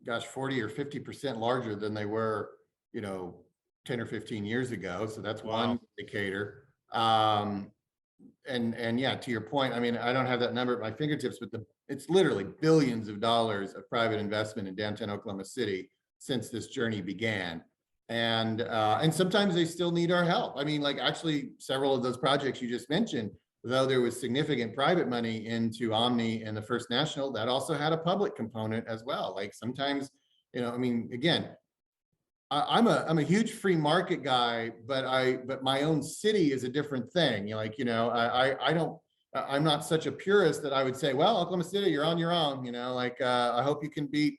gosh, 40 or 50% larger than they were, 10 or 15 years ago. So that's one indicator. And yeah, to your point, I mean, I don't have that number at my fingertips, but it's literally billions of dollars of private investment in downtown Oklahoma City since this journey began. And sometimes they still need our help. I mean, like actually several of those projects you just mentioned, though there was significant private money into Omni and the First National, that also had a public component as well. Like sometimes, I mean, again, I'm a huge free market guy, but my own city is a different thing. I'm not such a purist that I would say, well, Oklahoma City, you're on your own. I hope you can beat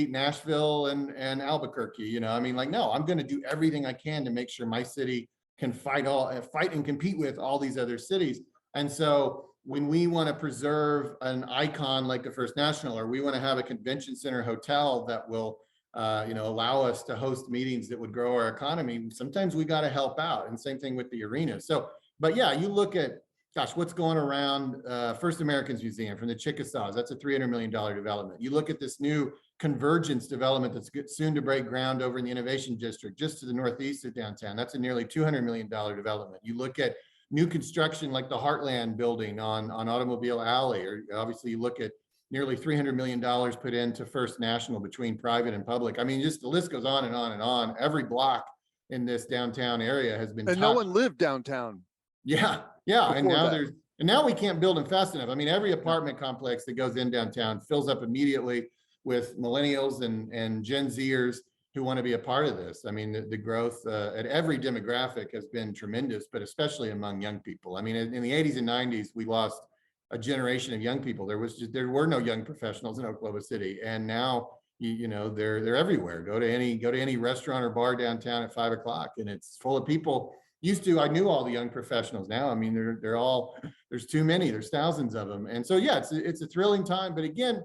Nashville and Albuquerque. I mean, like, no, I'm going to do everything I can to make sure my city can fight and compete with all these other cities. And so when we want to preserve an icon like the First National, or we want to have a convention center hotel that will allow us to host meetings that would grow our economy, sometimes we got to help out. And same thing with the arena. So, but yeah, you look at, gosh, what's going around First Americans Museum from the Chickasaws, that's a $300 million development. You look at this new convergence development that's soon to break ground over in the Innovation District, just to the northeast of downtown. That's a nearly $200 million development. You look at new construction like the Heartland building on Automobile Alley, or obviously you look at nearly $300 million put into First National between private and public. I mean, just the list goes on and on and on. Every block in this downtown area has been touched. No one lived downtown. Yeah. And now we can't build them fast enough. I mean, every apartment complex that goes in downtown fills up immediately with millennials and Gen Zers who want to be a part of this. I mean, the growth at every demographic has been tremendous, but especially among young people. I mean, in the 80s and 90s, we lost a generation of young people. There were no young professionals in Oklahoma City, and now they're everywhere. Go to any restaurant or bar downtown at 5 o'clock, and it's full of people. I knew all the young professionals. Now, I mean, there's too many. There's thousands of them, and so yeah, it's a thrilling time. But again,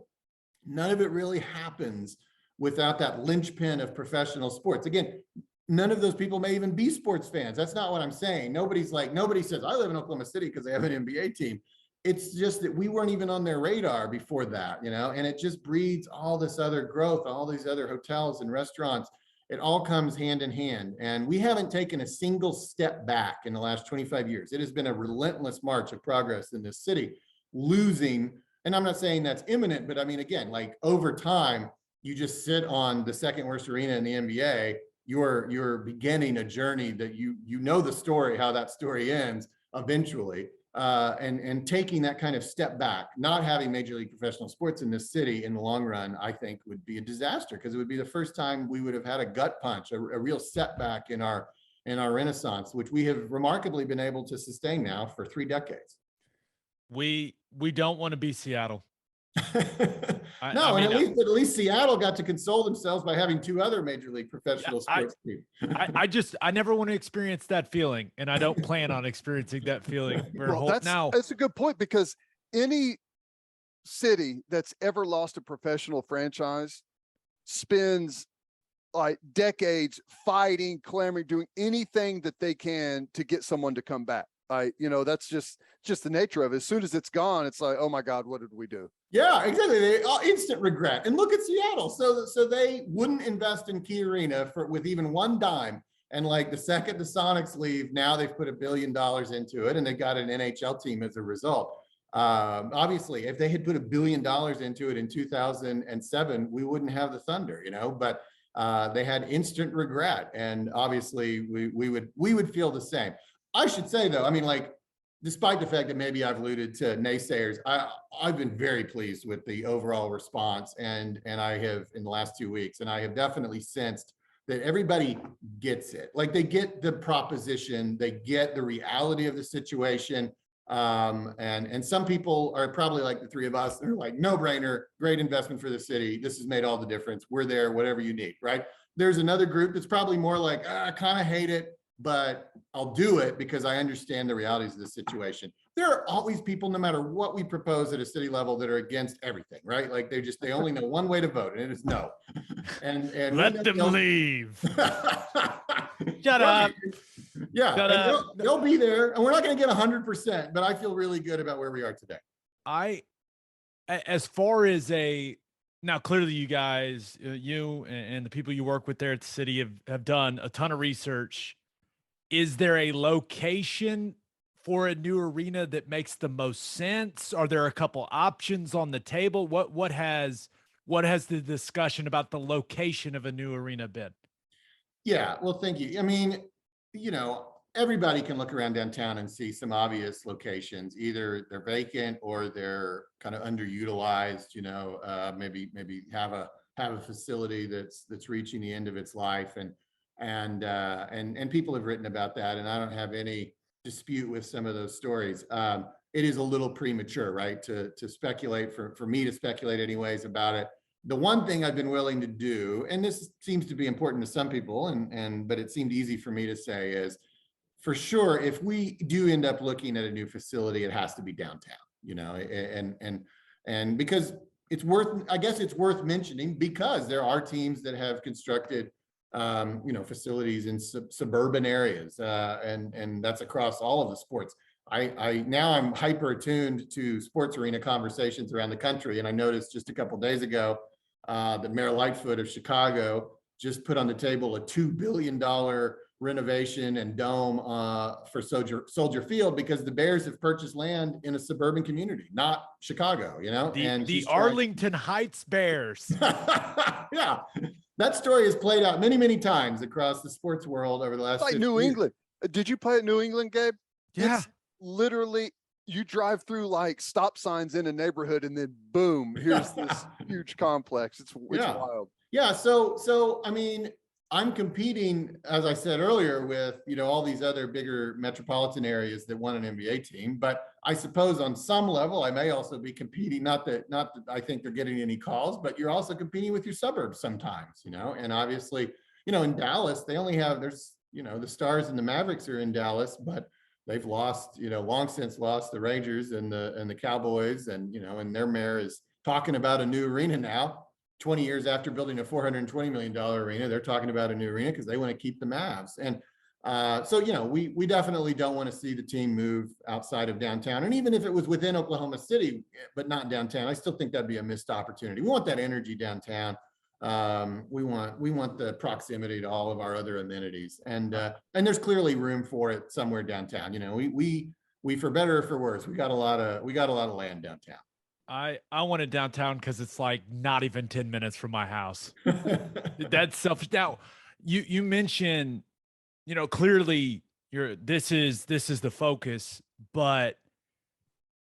none of it really happens without that linchpin of professional sports. Again, none of those people may even be sports fans. That's not what I'm saying. Nobody says, I live in Oklahoma City because they have an NBA team. It's just that we weren't even on their radar before that, and it just breeds all this other growth, all these other hotels and restaurants. It all comes hand in hand. And we haven't taken a single step back in the last 25 years. It has been a relentless march of progress in this city, losing, and I'm not saying that's imminent, but I mean, again, like over time, you just sit on the second worst arena in the NBA, you're beginning a journey that you know the story, how that story ends eventually. And taking that kind of step back, not having Major League Professional Sports in this city in the long run, I think would be a disaster, because it would be the first time we would have had a gut punch, a real setback in our renaissance, which we have remarkably been able to sustain now for 3 decades. We don't want to be Seattle. No, and at least Seattle got to console themselves by having 2 other Major League Professional Sports teams. I never want to experience that feeling, and I don't plan on experiencing that feeling. That's a good point, because any city that's ever lost a professional franchise spends like decades fighting, clamoring, doing anything that they can to get someone to come back. That's just the nature of it. As soon as it's gone, it's like, oh my God, what did we do? Yeah, exactly. Instant regret. And look at Seattle. So they wouldn't invest in Key Arena with even one dime. And like the second the Sonics leave, now they've put $1 billion into it, and they got an NHL team as a result. Obviously, if they had put $1 billion into it in 2007, we wouldn't have the Thunder, but they had instant regret. And obviously we would feel the same. I should say, though, I mean, like, despite the fact that maybe I've alluded to naysayers, I've been very pleased with the overall response, and I have in the last 2 weeks, and I have definitely sensed that everybody gets it. Like, they get the proposition, they get the reality of the situation. And some people are probably like the three of us. They're like, no brainer, great investment for the city. This has made all the difference. We're there, whatever you need, right? There's another group that's probably more like, I kind of hate it, but I'll do it because I understand the realities of the situation. There are always people, no matter what we propose at a city level, that are against everything, right? Like, they only know one way to vote, and it is no. And let them leave. Shut right. up. Yeah, and they'll be there, and we're not going to get 100%, but I feel really good about where we are today. As far as now, clearly you guys, you and the people you work with there at the city have done a ton of research. Is there a location for a new arena that makes the most sense? Are there a couple options on the table? What has the discussion about the location of a new arena been? Yeah, well, thank you. I mean, everybody can look around downtown and see some obvious locations. Either they're vacant or they're kind of underutilized. Maybe have a facility that's reaching the end of its life, and people have written about that, and I don't have any dispute with some of those stories. It is a little premature, right, to speculate, for me to speculate anyways about it. The one thing I've been willing to do, and this seems to be important to some people, but it seemed easy for me to say, is for sure, if we do end up looking at a new facility, it has to be downtown, and because it's worth mentioning, because there are teams that have constructed facilities in suburban areas, and that's across all of the sports. I'm hyper attuned to sports arena conversations around the country, and I noticed just a couple of days ago that Mayor Lightfoot of Chicago just put on the table a $2 billion renovation and dome for Soldier Field, because the Bears have purchased land in a suburban community, not Chicago, the Arlington Heights Bears. Yeah, that story has played out many, many times across the sports world over the last. Like New England. Did you play at New England, Gabe? Yeah. It's literally, you drive through like stop signs in a neighborhood, and then boom, here's this huge complex. It's wild. Yeah. So I mean, I'm competing, as I said earlier, with all these other bigger metropolitan areas that want an NBA team. But I suppose on some level, I may also be competing. Not that I think they're getting any calls, but you're also competing with your suburbs sometimes. And obviously, in Dallas, they only have the Stars and the Mavericks are in Dallas, but they've lost, long since lost the Rangers and the Cowboys, and their mayor is talking about a new arena now. 20 years after building a $420 million arena, they're talking about a new arena because they want to keep the Mavs. And so we definitely don't want to see the team move outside of downtown. And even if it was within Oklahoma City, but not downtown, I still think that'd be a missed opportunity. We want that energy downtown. We want the proximity to all of our other amenities, and there's clearly room for it somewhere downtown. We for better or for worse, we got a lot of land downtown. I want it downtown because it's like not even 10 minutes from my house. That's selfish. Now, you mentioned, clearly this is the focus, but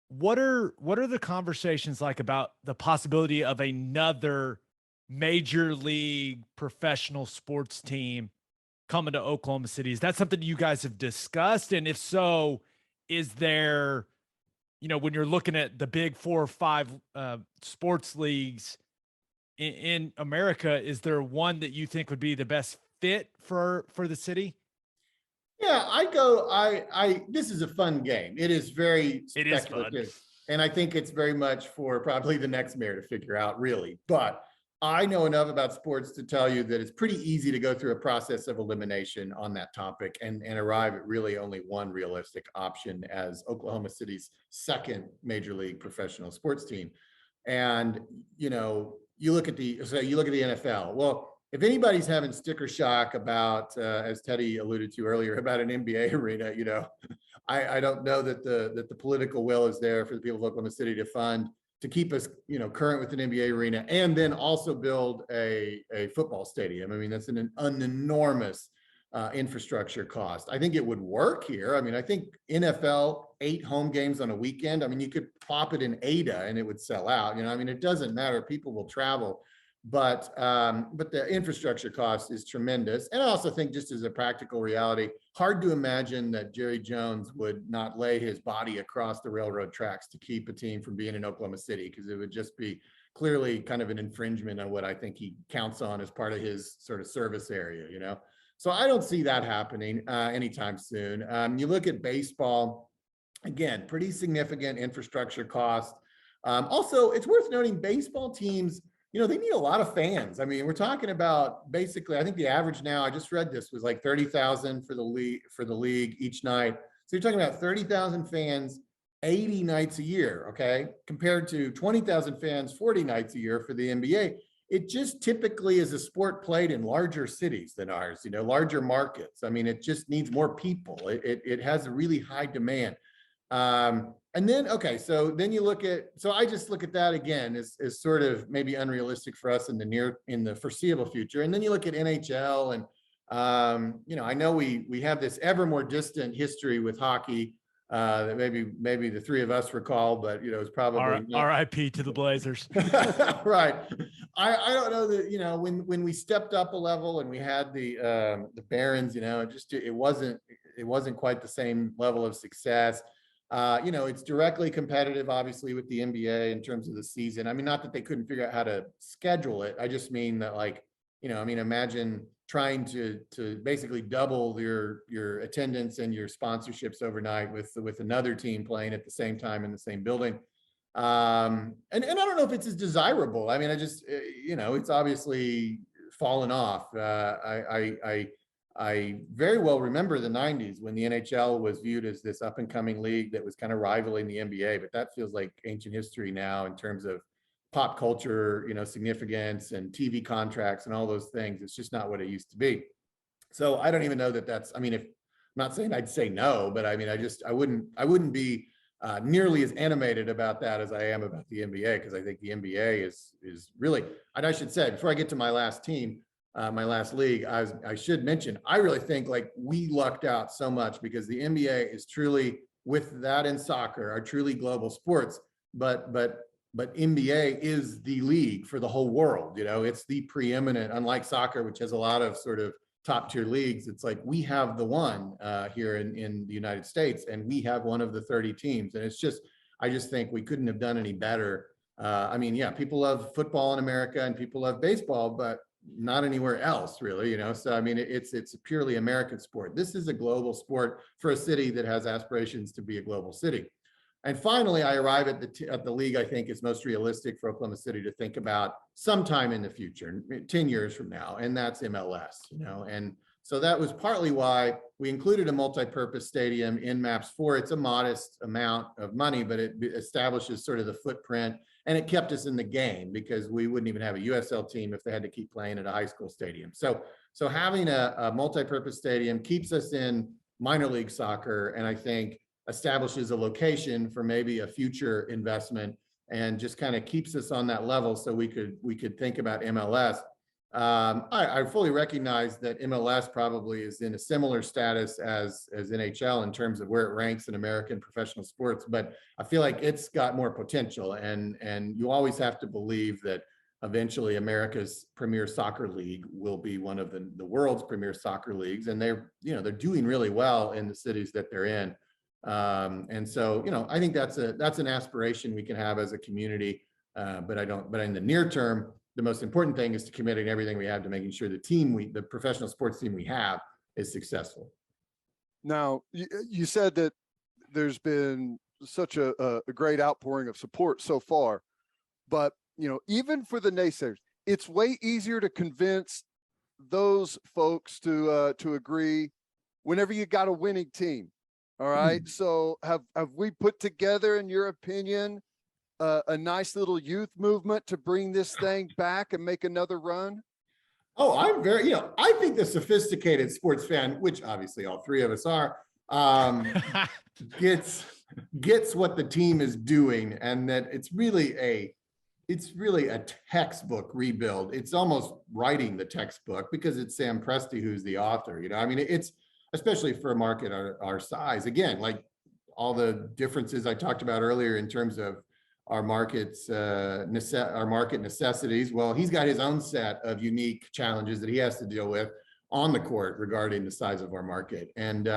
what are the conversations like about the possibility of another major league professional sports team coming to Oklahoma City? Is that something you guys have discussed? And if so, is there, when you're looking at the big 4 or 5 sports leagues in America, is there one that you think would be the best fit for the city? Yeah, this is a fun game. It is very speculative. It is fun. And I think it's very much for probably the next mayor to figure out, really. But I know enough about sports to tell you that it's pretty easy to go through a process of elimination on that topic and arrive at really only one realistic option as Oklahoma City's second major league professional sports team. And, you look at the NFL. Well, if anybody's having sticker shock about, as Teddy alluded to earlier, about an NBA arena, I don't know that the political will is there for the people of Oklahoma City to keep us, current with an NBA arena, and then also build a football stadium. I mean, that's an enormous infrastructure cost. I think it would work here. I mean, I think NFL 8 home games on a weekend. I mean, you could pop it in Ada and it would sell out. You know, I mean, it doesn't matter. People will travel, but the infrastructure cost is tremendous. And I also think, just as a practical reality, hard to imagine that Jerry Jones would not lay his body across the railroad tracks to keep a team from being in Oklahoma City, because it would just be clearly kind of an infringement on what I think he counts on as part of his sort of service area, you know? So I don't see that happening anytime soon. You look at baseball, again, pretty significant infrastructure cost. Also, it's worth noting baseball teams, you know, they need a lot of fans. I mean, we're talking about basically, I think the average now, I just read this, was like 30,000 for the league each night. So you're talking about 30,000 fans, 80 nights a year, okay? Compared to 20,000 fans, 40 nights a year for the NBA. It just typically is a sport played in larger cities than ours, you know, larger markets. I mean, it just needs more people. It has a really high demand. And then, okay, so then you look at, so I just look at that again as sort of maybe unrealistic for us in the foreseeable future. And then you look at NHL and, you know, I know we have this ever more distant history with hockey that maybe the three of us recall, but you know, it's probably RIP to the Blazers. Right. I don't know that, you know, when we stepped up a level and we had the Barons, you know, it wasn't quite the same level of success. You know, it's directly competitive, obviously, with the NBA in terms of the season. I mean, not that they couldn't figure out how to schedule it. I just mean that, like, you know, I mean, imagine trying to basically double your attendance and your sponsorships overnight with another team playing at the same time in the same building. And I don't know if it's as desirable. I mean, I just, you know, it's obviously fallen off. I very well remember the 90s when the NHL was viewed as this up and coming league that was kind of rivaling the NBA, but that feels like ancient history now in terms of pop culture, you know, significance and TV contracts and all those things. It's just not what it used to be. So I don't even know that that's, I mean, I'm not saying I'd say no, but I mean, I wouldn't be nearly as animated about that as I am about the NBA, because I think the NBA is really, and I should say, before I get to my last team, my last league, I should mention, I really think like we lucked out so much, because the NBA is truly, with that in soccer, are truly global sports, but NBA is the league for the whole world. You know, it's the preeminent, unlike soccer, which has a lot of sort of top tier leagues. It's like we have the one here in the United States, and we have one of the 30 teams. And it's just, I just think we couldn't have done any better. I mean, yeah, people love football in America and people love baseball, but not anywhere else, really, you know? So, I mean, it's a purely American sport. This is a global sport for a city that has aspirations to be a global city. And finally, I arrive at the league I think is most realistic for Oklahoma City to think about sometime in the future, 10 years from now, and that's MLS, you know? And so that was partly why we included a multi-purpose stadium in Maps 4. It's a modest amount of money, but it establishes sort of the footprint, and it kept us in the game, because we wouldn't even have a USL team if they had to keep playing at a high school stadium. So having a multi-purpose stadium keeps us in minor league soccer, and I think establishes a location for maybe a future investment, and just kind of keeps us on that level so we could think about MLS. I fully recognize that MLS probably is in a similar status as NHL in terms of where it ranks in American professional sports, but I feel like it's got more potential, and you always have to believe that eventually America's premier soccer league will be one of the world's premier soccer leagues, and they're doing really well in the cities that they're in. And so, you know, I think that's an aspiration we can have as a community, but in the near term, the most important thing is to committing everything we have to making sure the professional sports team we have is successful. Now, you said that there's been such a great outpouring of support so far, but, you know, even for the naysayers, it's way easier to convince those folks to agree whenever you got a winning team. All right. So have we put together, in your opinion, a nice little youth movement to bring this thing back and make another run? Oh, I'm very, I think the sophisticated sports fan, which obviously all three of us are, gets what the team is doing, and that it's really it's really a textbook rebuild. It's almost writing the textbook because it's Sam Presti who's the author. You know, I mean, it's especially for a market our size. Again, like all the differences I talked about earlier in terms of our market's our market necessities. Well, he's got his own set of unique challenges that he has to deal with on the court regarding the size of our market. And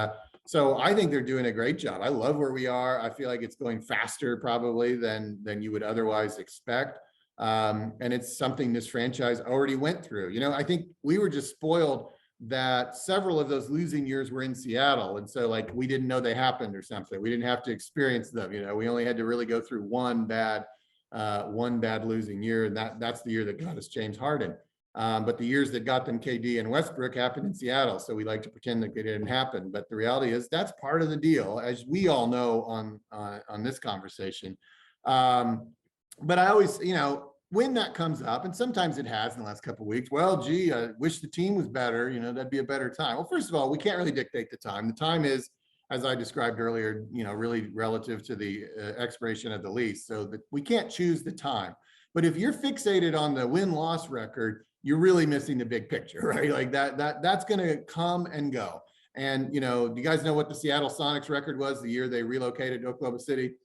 so I think they're doing a great job. I love where we are. I feel like it's going faster probably than you would otherwise expect. And it's something this franchise already went through. You know, I think we were just spoiled that several of those losing years were in Seattle. And so like, we didn't know they happened or something. We didn't have to experience them. You know, we only had to really go through one bad losing year. And that's the year that got us James Harden. But the years that got them KD and Westbrook happened in Seattle. So we like to pretend that it didn't happen. But the reality is that's part of the deal, as we all know on this conversation. But I always, you know, when that comes up, and sometimes it has in the last couple of weeks, well, gee, I wish the team was better, you know, that'd be a better time. Well, first of all, we can't really dictate the time. The time is, as I described earlier, you know, really relative to the expiration of the lease. So that we can't choose the time. But if you're fixated on the win-loss record, you're really missing the big picture, right? Like that's going to come and go. And, you know, do you guys know what the Seattle Sonics record was the year they relocated to Oklahoma City?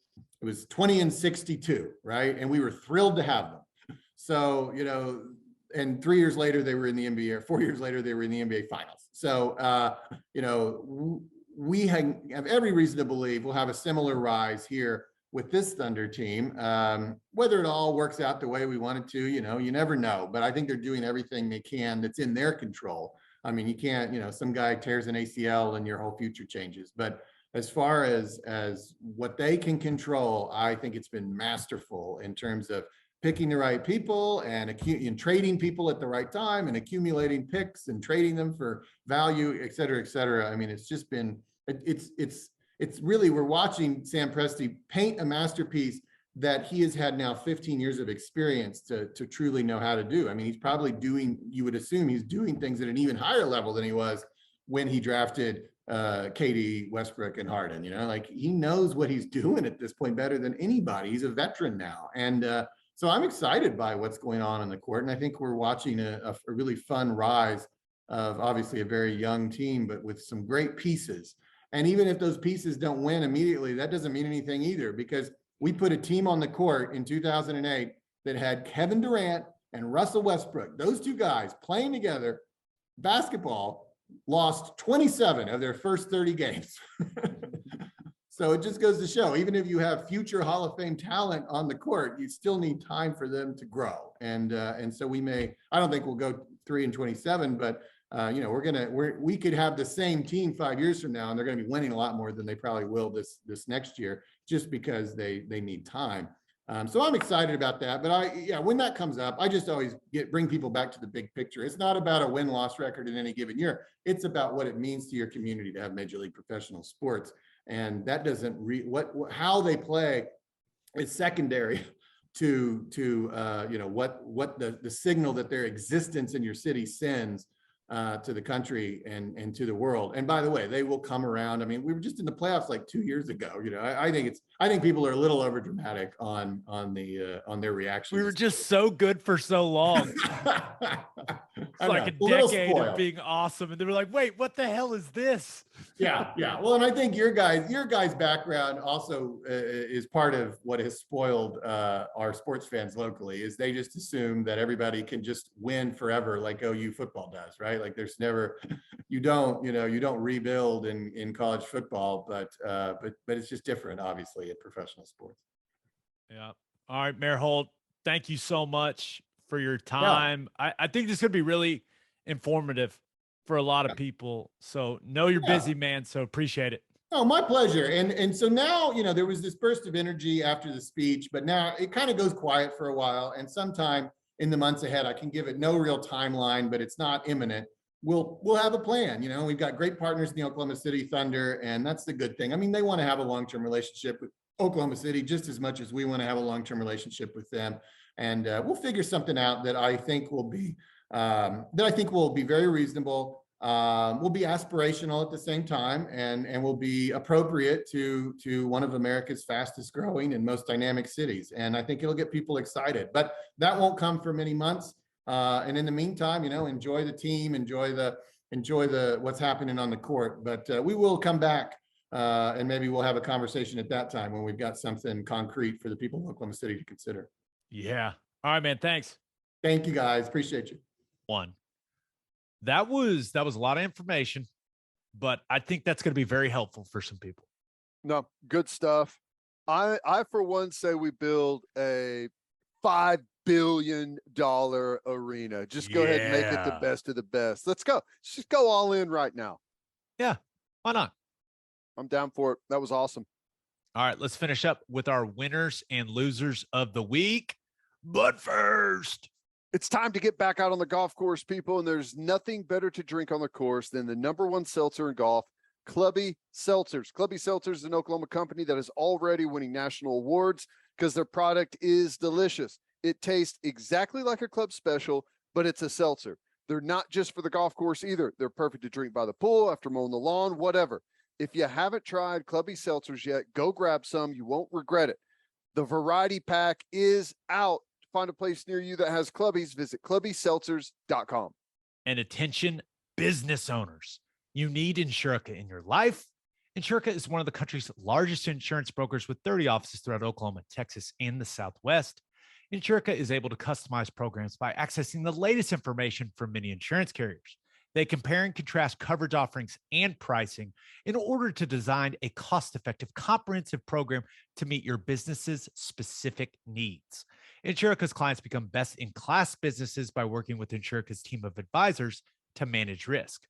It was 20-62, right? And we were thrilled to have them. So, you know, and 3 years later, they were in the NBA, or 4 years later, they were in the NBA finals. So, you know, we have every reason to believe we'll have a similar rise here with this Thunder team. Whether it all works out the way we want it to, you know, you never know. But I think they're doing everything they can that's in their control. I mean, you can't, you know, some guy tears an ACL and your whole future changes. But as far as what they can control, I think it's been masterful in terms of picking the right people and trading people at the right time and accumulating picks and trading them for value, et cetera, et cetera. I mean, it's just been, it's really, we're watching Sam Presti paint a masterpiece that he has had now 15 years of experience to truly know how to do. I mean, he's probably doing, you would assume he's doing things at an even higher level than he was when he drafted KD, Westbrook, and Harden. You know, like he knows what he's doing at this point better than anybody. He's a veteran now. And so I'm excited by what's going on in the court. And I think we're watching a really fun rise of obviously a very young team, but with some great pieces. And even if those pieces don't win immediately, that doesn't mean anything either, because we put a team on the court in 2008 that had Kevin Durant and Russell Westbrook, those two guys playing together basketball, lost 27 of their first 30 games. So it just goes to show, even if you have future Hall of Fame talent on the court, you still need time for them to grow. And so we may, I don't think we'll go 3-27, but you know, we could have the same team 5 years from now, and they're going to be winning a lot more than they probably will this next year, just because they need time. So I'm excited about that. But when that comes up, I just always bring people back to the big picture. It's not about a win-loss record in any given year. It's about what it means to your community to have Major League Professional Sports. And that doesn't how they play is secondary to you know, what the signal that their existence in your city sends to the country and to the world. And by the way, they will come around. I mean, we were just in the playoffs like 2 years ago. You know, I think people are a little over dramatic on their reactions. We were just so good for so long. It's like a decade of being awesome, and they were like, "Wait, what the hell is this?" Yeah. Well, and I think your guys' background also is part of what has spoiled our sports fans locally. Is they just assume that everybody can just win forever, like OU football does, right? Like there's never, you don't rebuild in college football, but it's just different, obviously, in professional sports. Yeah. All right, Mayor Holt, thank you so much for your time. Yeah. I think this is going to be really informative for a lot of people. So know you're busy, man. So appreciate it. Oh, my pleasure. And so now, you know, there was this burst of energy after the speech, but now it kind of goes quiet for a while. And sometime in the months ahead, I can give it no real timeline, but it's not imminent. We'll have a plan. You know, we've got great partners in the Oklahoma City Thunder, and that's the good thing. I mean, they want to have a long-term relationship with Oklahoma City just as much as we want to have a long-term relationship with them. And we'll figure something out that I think will be very reasonable. will be aspirational at the same time, and will be appropriate to one of America's fastest growing and most dynamic cities. And I think it'll get people excited, but that won't come for many months. And in the meantime, enjoy the team, enjoy the what's happening on the court. But we will come back, and maybe we'll have a conversation at that time when we've got something concrete for the people of Oklahoma City to consider. Yeah. All right, man. Thanks. Thank you, guys. Appreciate you. That was a lot of information, but I think that's going to be very helpful for some people. No, good stuff. I for one say we build a $5 billion arena. Just go ahead and make it the best of the best. Let's go. Let's just go all in right now. Yeah. Why not? I'm down for it. That was awesome. All right, let's finish up with our winners and losers of the week. But first, it's time to get back out on the golf course, people, and there's nothing better to drink on the course than the #1 seltzer in golf, Clubby Seltzers. Clubby Seltzers is an Oklahoma company that is already winning national awards because their product is delicious. It tastes exactly like a club special, but it's a seltzer. They're not just for the golf course either. They're perfect to drink by the pool, after mowing the lawn, whatever. If you haven't tried Clubby Seltzers yet, go grab some. You won't regret it. The variety pack is out. Find a place near you that has Clubbies. Visit clubbyseltzers.com. And attention, business owners. You need Insurica in your life. Insurica is one of the country's largest insurance brokers with 30 offices throughout Oklahoma, Texas, and the Southwest. Insurica is able to customize programs by accessing the latest information from many insurance carriers. They compare and contrast coverage offerings and pricing in order to design a cost-effective, comprehensive program to meet your business's specific needs. Insurica's clients become best-in-class businesses by working with Insurica's team of advisors to manage risk.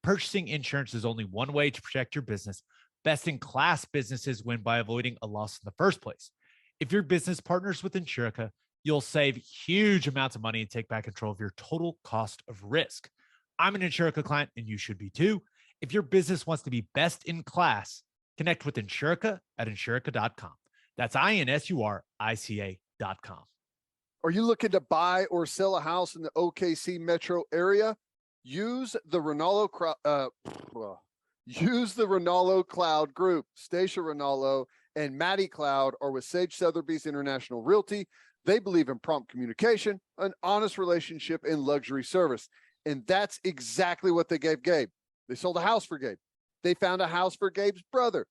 Purchasing insurance is only one way to protect your business. Best-in-class businesses win by avoiding a loss in the first place. If your business partners with Insurica, you'll save huge amounts of money and take back control of your total cost of risk. I'm an Insurica client, and you should be too. If your business wants to be best in class, connect with Insurica at insurica.com. That's INSURICA.com. Are you looking to buy or sell a house in the OKC metro area? Use the Ronaldo Cloud Group. Stacia Ronaldo and Maddie Cloud are with Sage Sotheby's International Realty. They believe in prompt communication, an honest relationship, and luxury service. And that's exactly what they gave Gabe. They sold a house for Gabe. They found a house for Gabe's brother.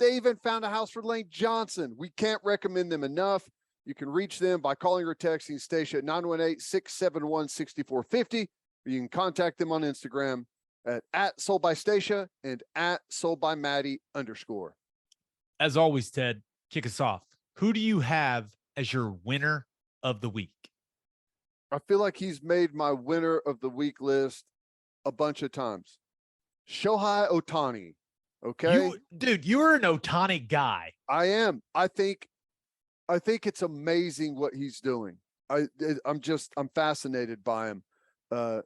They even found a house for Lane Johnson. We can't recommend them enough. You can reach them by calling or texting Stacia at 918-671-6450. You can contact them on Instagram at @SoldByStacia and @SoldByMaddie_. As always, Ted, kick us off. Who do you have as your winner of the week? I feel like he's made my winner of the week list a bunch of times. Shohei Ohtani. Okay. You're an Ohtani guy. I am. I think it's amazing what he's doing. I'm fascinated by him.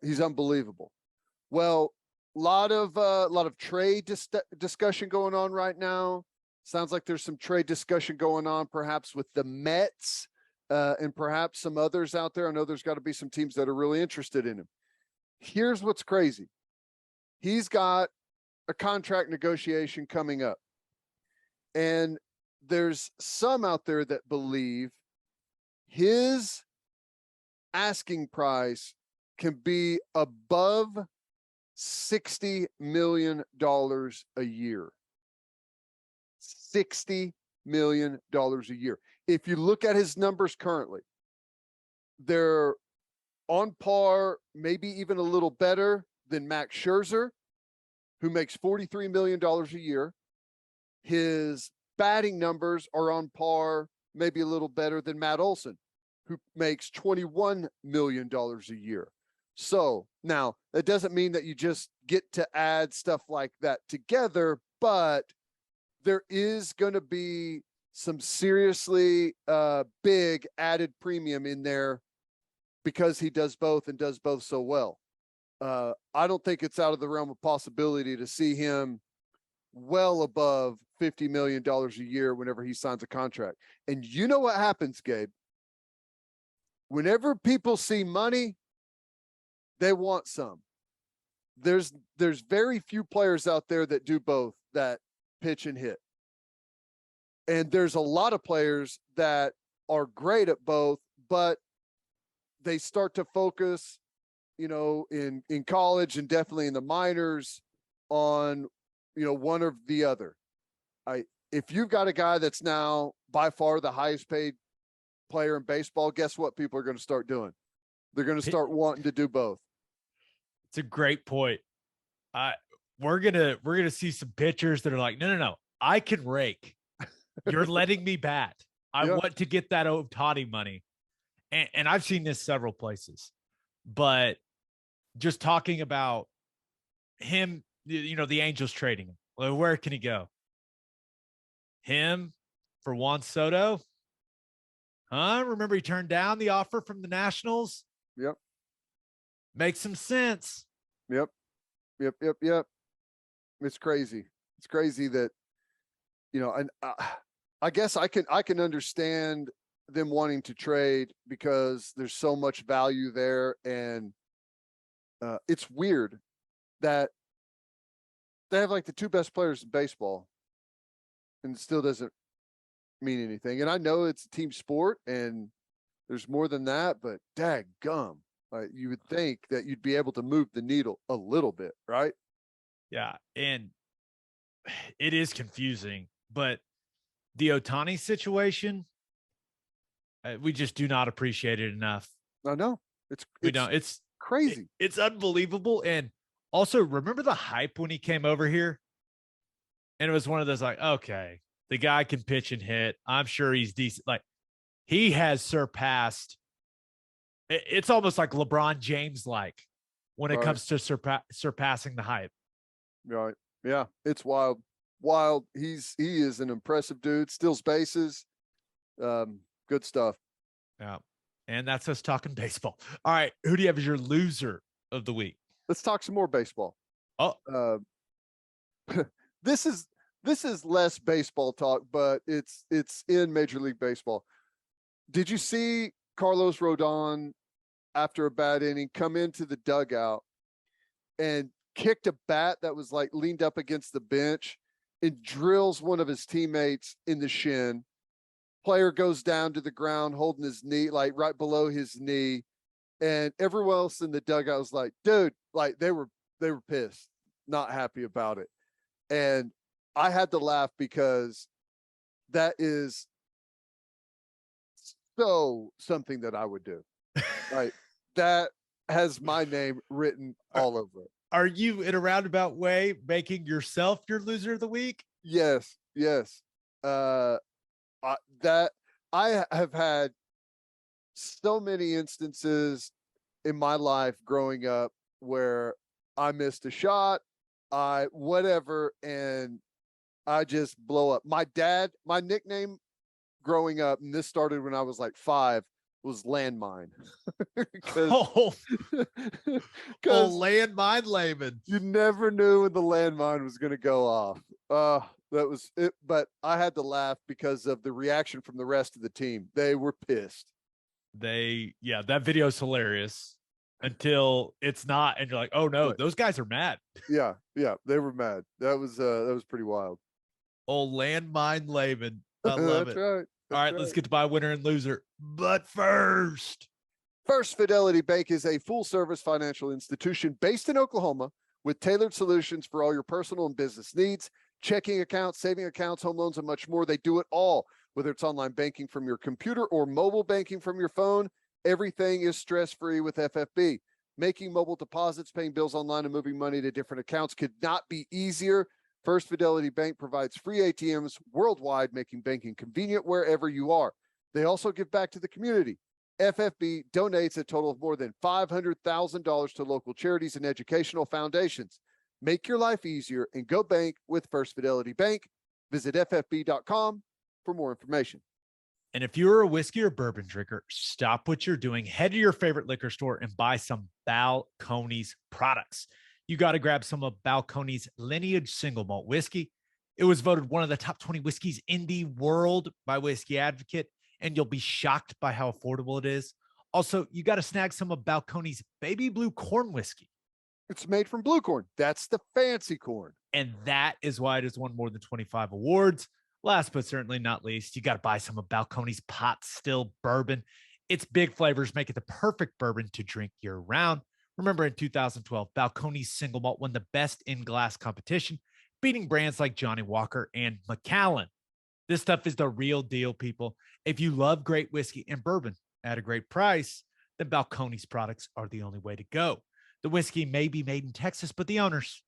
He's unbelievable. Well, a lot of trade discussion going on right now. Sounds like there's some trade discussion going on, perhaps with the Mets. And perhaps some others out there. I know there's got to be some teams that are really interested in him. Here's what's crazy. He's got a contract negotiation coming up. And there's some out there that believe his asking price can be above $60 million a year. $60 million a year. If you look at his numbers currently, they're on par, maybe even a little better than Max Scherzer, who makes $43 million a year. His batting numbers are on par, maybe a little better than Matt Olson, who makes $21 million a year. So now that doesn't mean that you just get to add stuff like that together, but there is going to be some seriously big added premium in there because he does both and does both so well. I don't think it's out of the realm of possibility to see him well above $50 million a year whenever he signs a contract. And you know what happens, Gabe? Whenever people see money, they want some. there's very few players out there that do both, that pitch and hit. And there's a lot of players that are great at both, but they start to focus, in college and definitely in the minors on, one or the other. If you've got a guy that's now by far the highest paid player in baseball, guess what people are going to start doing? They're going to start wanting to do both. It's a great point. We're gonna see some pitchers that are like, no, I can rake. You're letting me bat. I want to get that Ohtani money. And I've seen this several places, but just talking about him, the Angels trading him. Well, where can he go? Him for Juan Soto? Huh? Remember he turned down the offer from the Nationals? Yep. Makes some sense. Yep. It's crazy. It's crazy that, and I guess I can understand them wanting to trade because there's so much value there. And it's weird that they have like the two best players in baseball and it still doesn't mean anything. And I know it's a team sport and there's more than that, but daggum, you would think that you'd be able to move the needle a little bit, right? Yeah. And it is confusing, but the Ohtani situation, we just do not appreciate it enough. I know. It's crazy. It's unbelievable. And also, remember the hype when he came over here? And it was one of those like, okay, the guy can pitch and hit. I'm sure he's decent. Like, he has surpassed. It's almost like LeBron James like when it comes to surpassing the hype. Right. Yeah. It's wild. He is an impressive dude. Steals bases. Good stuff. Yeah. And that's us talking baseball. All right. Who do you have as your loser of the week? Let's talk some more baseball. Oh, this is less baseball talk, but it's in Major League Baseball. Did you see Carlos Rodon, after a bad inning, come into the dugout and kicked a bat that was like leaned up against the bench and drills one of his teammates in the shin? Player goes down to the ground holding his knee, like right below his knee. And everyone else in the dugout was like, dude, like they were pissed, not happy about it. And I had to laugh because that is so something that I would do. Like, that has my name written all over it. Are you in a roundabout way making yourself your loser of the week? Yes. That I have had so many instances in my life growing up where I missed a shot, whatever, and I just blow up. My dad, my nickname growing up, and this started when I was like 5, was Landmine. Landmine Lehman. You never knew when the landmine was going to go off. That was it. But I had to laugh because of the reaction from the rest of the team. They were pissed. That video is hilarious until it's not, and you're like, oh no, those guys are mad. Yeah, they were mad. That was pretty wild. Landmine Lehman. I love That's it. Right. All right, let's get to my winner and loser. But first, First Fidelity Bank is a full-service financial institution based in Oklahoma with tailored solutions for all your personal and business needs. Checking accounts, saving accounts, home loans, and much more. They do it all. Whether it's online banking from your computer or mobile banking from your phone, everything is stress-free with FFB. Making mobile deposits, paying bills online, and moving money to different accounts could not be easier. First Fidelity Bank provides free ATMs worldwide, making banking convenient wherever you are. They also give back to the community. FFB donates a total of more than $500,000 to local charities and educational foundations. Make your life easier and go bank with First Fidelity Bank. Visit ffb.com for more information. And if you're a whiskey or bourbon drinker, stop what you're doing. Head to your favorite liquor store and buy some Balcones products. You got to grab some of Balcones Lineage Single Malt Whiskey. It was voted one of the top 20 whiskeys in the world by Whiskey Advocate, and you'll be shocked by how affordable it is. Also, you got to snag some of Balcones Baby Blue Corn Whiskey. It's made from blue corn. That's the fancy corn. And that is why it has won more than 25 awards. Last but certainly not least, you got to buy some of Balcones pot still bourbon. Its big flavors make it the perfect bourbon to drink year round. Remember in 2012, Balcones single malt won the best in glass competition, beating brands like Johnny Walker and Macallan. This stuff is the real deal, people. If you love great whiskey and bourbon at a great price, then Balcones products are the only way to go. The whiskey may be made in Texas, but the owners,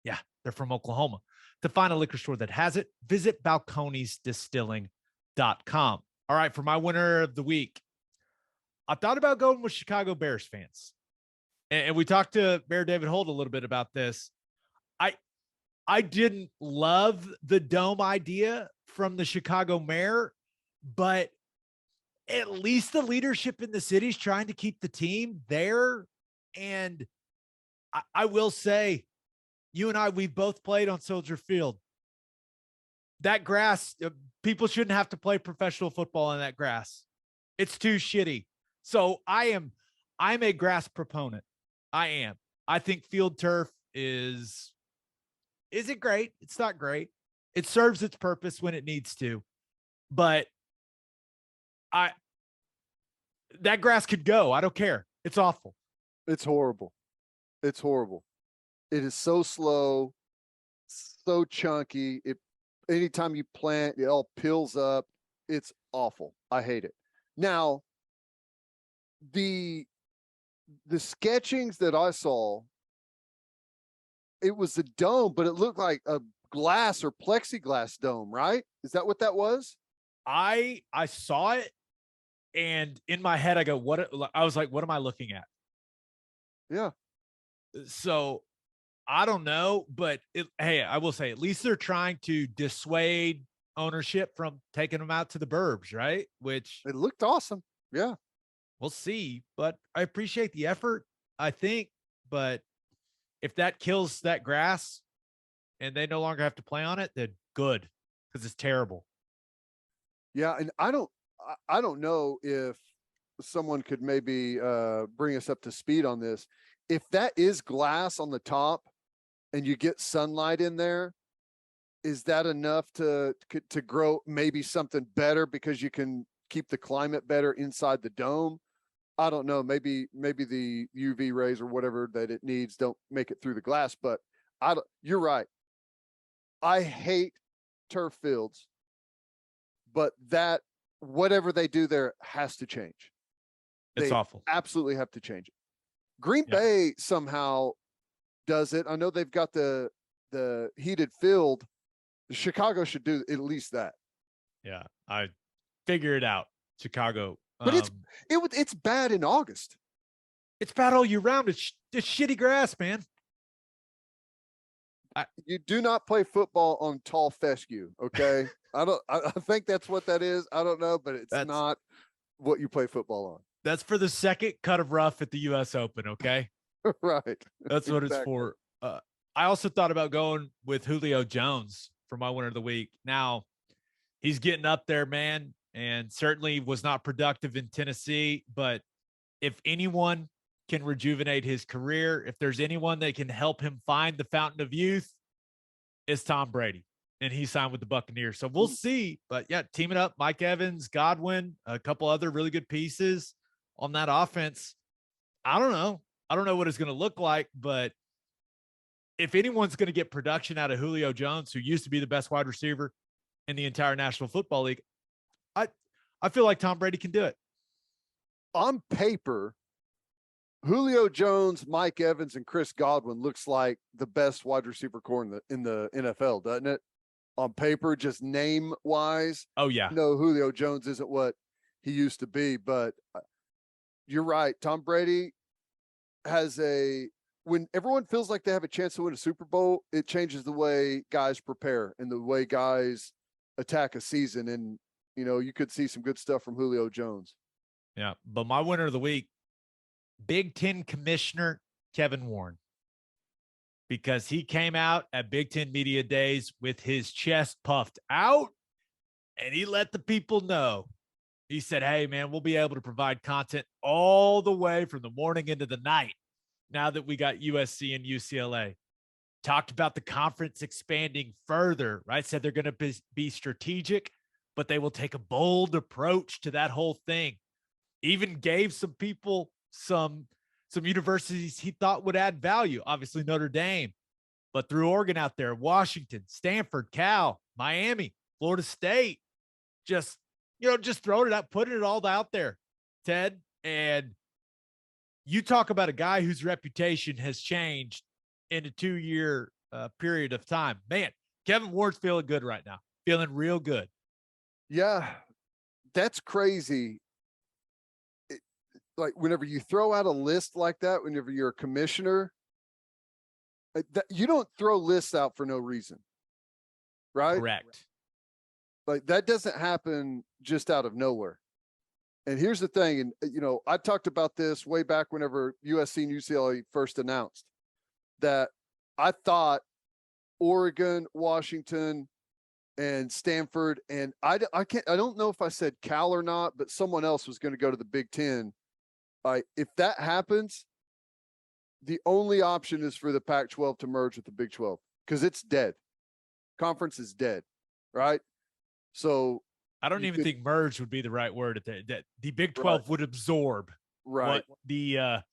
yeah, they're from Oklahoma. To find a liquor store that has it, visit balconesdistilling.com. All right, for my winner of the week, I thought about going with Chicago Bears fans. And we talked to Mayor David Holt a little bit about this. I didn't love the dome idea from the Chicago mayor, but at least the leadership in the city is trying to keep the team there. And I will say, you and I, we've both played on Soldier Field. That grass, people shouldn't have to play professional football on that grass. It's too shitty. So I'm a grass proponent. I am. I think field turf is it great? It's not great. It serves its purpose when it needs to. But that grass could go. I don't care. It's awful. It's horrible. It's horrible. It is so slow, so chunky. Anytime you plant, it all peels up. It's awful. I hate it. Now, the sketchings that I saw, it was a dome, but it looked like a glass or plexiglass dome, right? Is that what that was? I saw it, and in my head, I go, I was like, what am I looking at? Yeah. So I don't know, but hey, I will say, at least they're trying to dissuade ownership from taking them out to the burbs, right? Which it looked awesome. Yeah. We'll see, but I appreciate the effort, I think. But if that kills that grass and they no longer have to play on it, then good, because it's terrible. Yeah, and I don't know if someone could maybe bring us up to speed on this. If that is glass on the top and you get sunlight in there, is that enough to grow maybe something better because you can keep the climate better inside the dome? I don't know. Maybe the UV rays or whatever that it needs don't make it through the glass, but you're right. I hate turf fields, but that whatever they do there has to change. It's awful. Absolutely have to change it. Green Bay somehow does it. I know they've got the heated field. Chicago should do at least that. Yeah, I figure it out. Chicago. But it's bad in August. It's bad all year round. It's shitty grass, man. You do not play football on tall fescue, okay? I think that's what that is. I don't know, but that's not what you play football on. That's for the second cut of rough at the US Open, okay? Right. That's what it's for. I also thought about going with Julio Jones for my winner of the week. Now, he's getting up there, man, and certainly was not productive in Tennessee. But if anyone can rejuvenate his career, if there's anyone that can help him find the fountain of youth, it's Tom Brady. And he signed with the Buccaneers. So we'll see. But yeah, teaming up Mike Evans, Godwin, a couple other really good pieces on that offense. I don't know. I don't know what it's going to look like, but if anyone's going to get production out of Julio Jones, who used to be the best wide receiver in the entire National Football League, I feel like Tom Brady can do it. On paper, Julio Jones, Mike Evans, and Chris Godwin looks like the best wide receiver core in the NFL, doesn't it? On paper, just name wise. Oh yeah. No, Julio Jones isn't what he used to be, but you're right. Tom Brady has when everyone feels like they have a chance to win a Super Bowl, it changes the way guys prepare and the way guys attack a season. And, you could see some good stuff from Julio Jones. Yeah. But my winner of the week, Big Ten Commissioner Kevin Warren, because he came out at Big Ten Media Days with his chest puffed out and he let the people know. He said, hey, man, we'll be able to provide content all the way from the morning into the night. now that we got USC and UCLA. Talked about the conference expanding further, right? Said they're going to be strategic, but they will take a bold approach to that whole thing. Even gave some people some universities he thought would add value. Obviously Notre Dame, but threw Oregon out there, Washington, Stanford, Cal, Miami, Florida State. Just throwing it out, putting it all out there, Ted. And you talk about a guy whose reputation has changed in a 2-year period of time. Man, Kevin Ward's feeling good right now, feeling real good. Yeah, that's crazy. Like whenever you throw out a list like that, whenever you're a commissioner, you don't throw lists out for no reason, right? Correct. Like that doesn't happen just out of nowhere. And here's the thing, and I talked about this way back whenever USC and UCLA first announced that I thought Oregon, Washington, and Stanford, and I don't know if I said Cal or not, but someone else was going to go to the Big Ten. If that happens, the only option is for the Pac-12 to merge with the Big 12 because it's dead. Conference is dead, right? So I don't even think merge would be the right word. That the Big 12 would absorb what the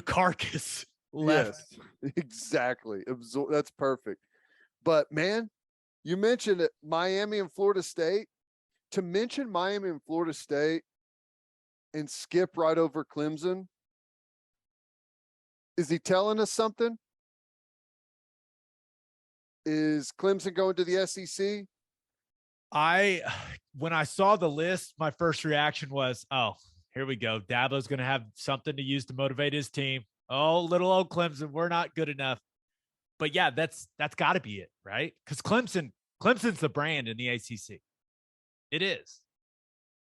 carcass left. Yes, exactly. Absorb. That's perfect. But man, you mentioned it, Miami and Florida State. To mention Miami and Florida State and skip right over Clemson, is he telling us something? Is Clemson going to the SEC? When I saw the list, my first reaction was, oh, here we go. Dabo's going to have something to use to motivate his team. Oh, little old Clemson, we're not good enough. But yeah, that's got to be it, right? Because Clemson's the brand in the ACC. It is,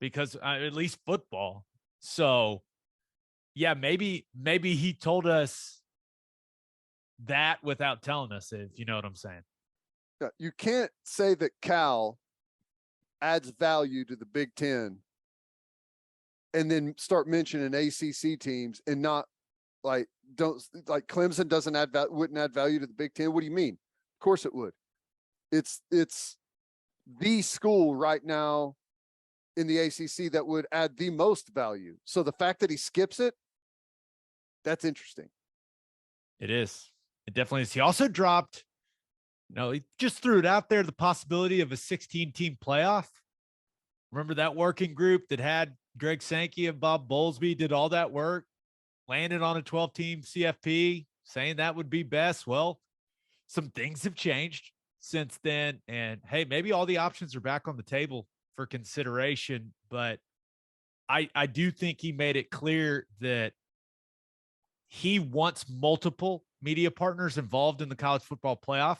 because at least football. So yeah, maybe he told us that without telling us, if you know what I'm saying. Yeah, you can't say that Cal adds value to the Big Ten and then start mentioning ACC teams and not Clemson wouldn't add value to the Big Ten. What do you mean? Of course it would. It's the school right now in the ACC that would add the most value. So the fact that he skips it, that's interesting. It is. It definitely is. He also dropped, he just threw it out there, the possibility of a 16-team playoff. Remember that working group that had Greg Sankey and Bob Bowlesby did all that work, landed on a 12-team CFP, saying that would be best. Well, some things have changed since then. And hey, maybe all the options are back on the table for consideration. But I do think he made it clear that he wants multiple media partners involved in the college football playoff.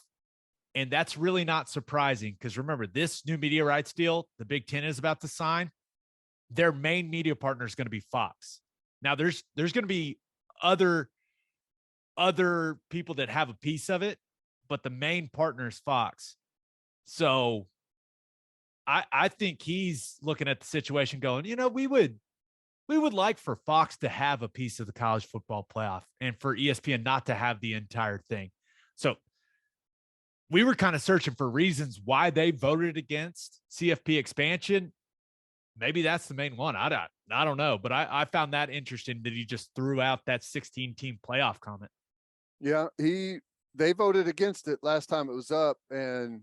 And that's really not surprising because remember, this new media rights deal the Big Ten is about to sign, their main media partner is going to be Fox. Now there's going to be other people that have a piece of it, but the main partner is Fox. So I think he's looking at the situation going, we would like for Fox to have a piece of the college football playoff and for ESPN not to have the entire thing. So we were kind of searching for reasons why they voted against CFP expansion. Maybe that's the main one. I don't know, but I found that interesting that he just threw out that 16-team playoff comment. Yeah, they voted against it last time it was up, and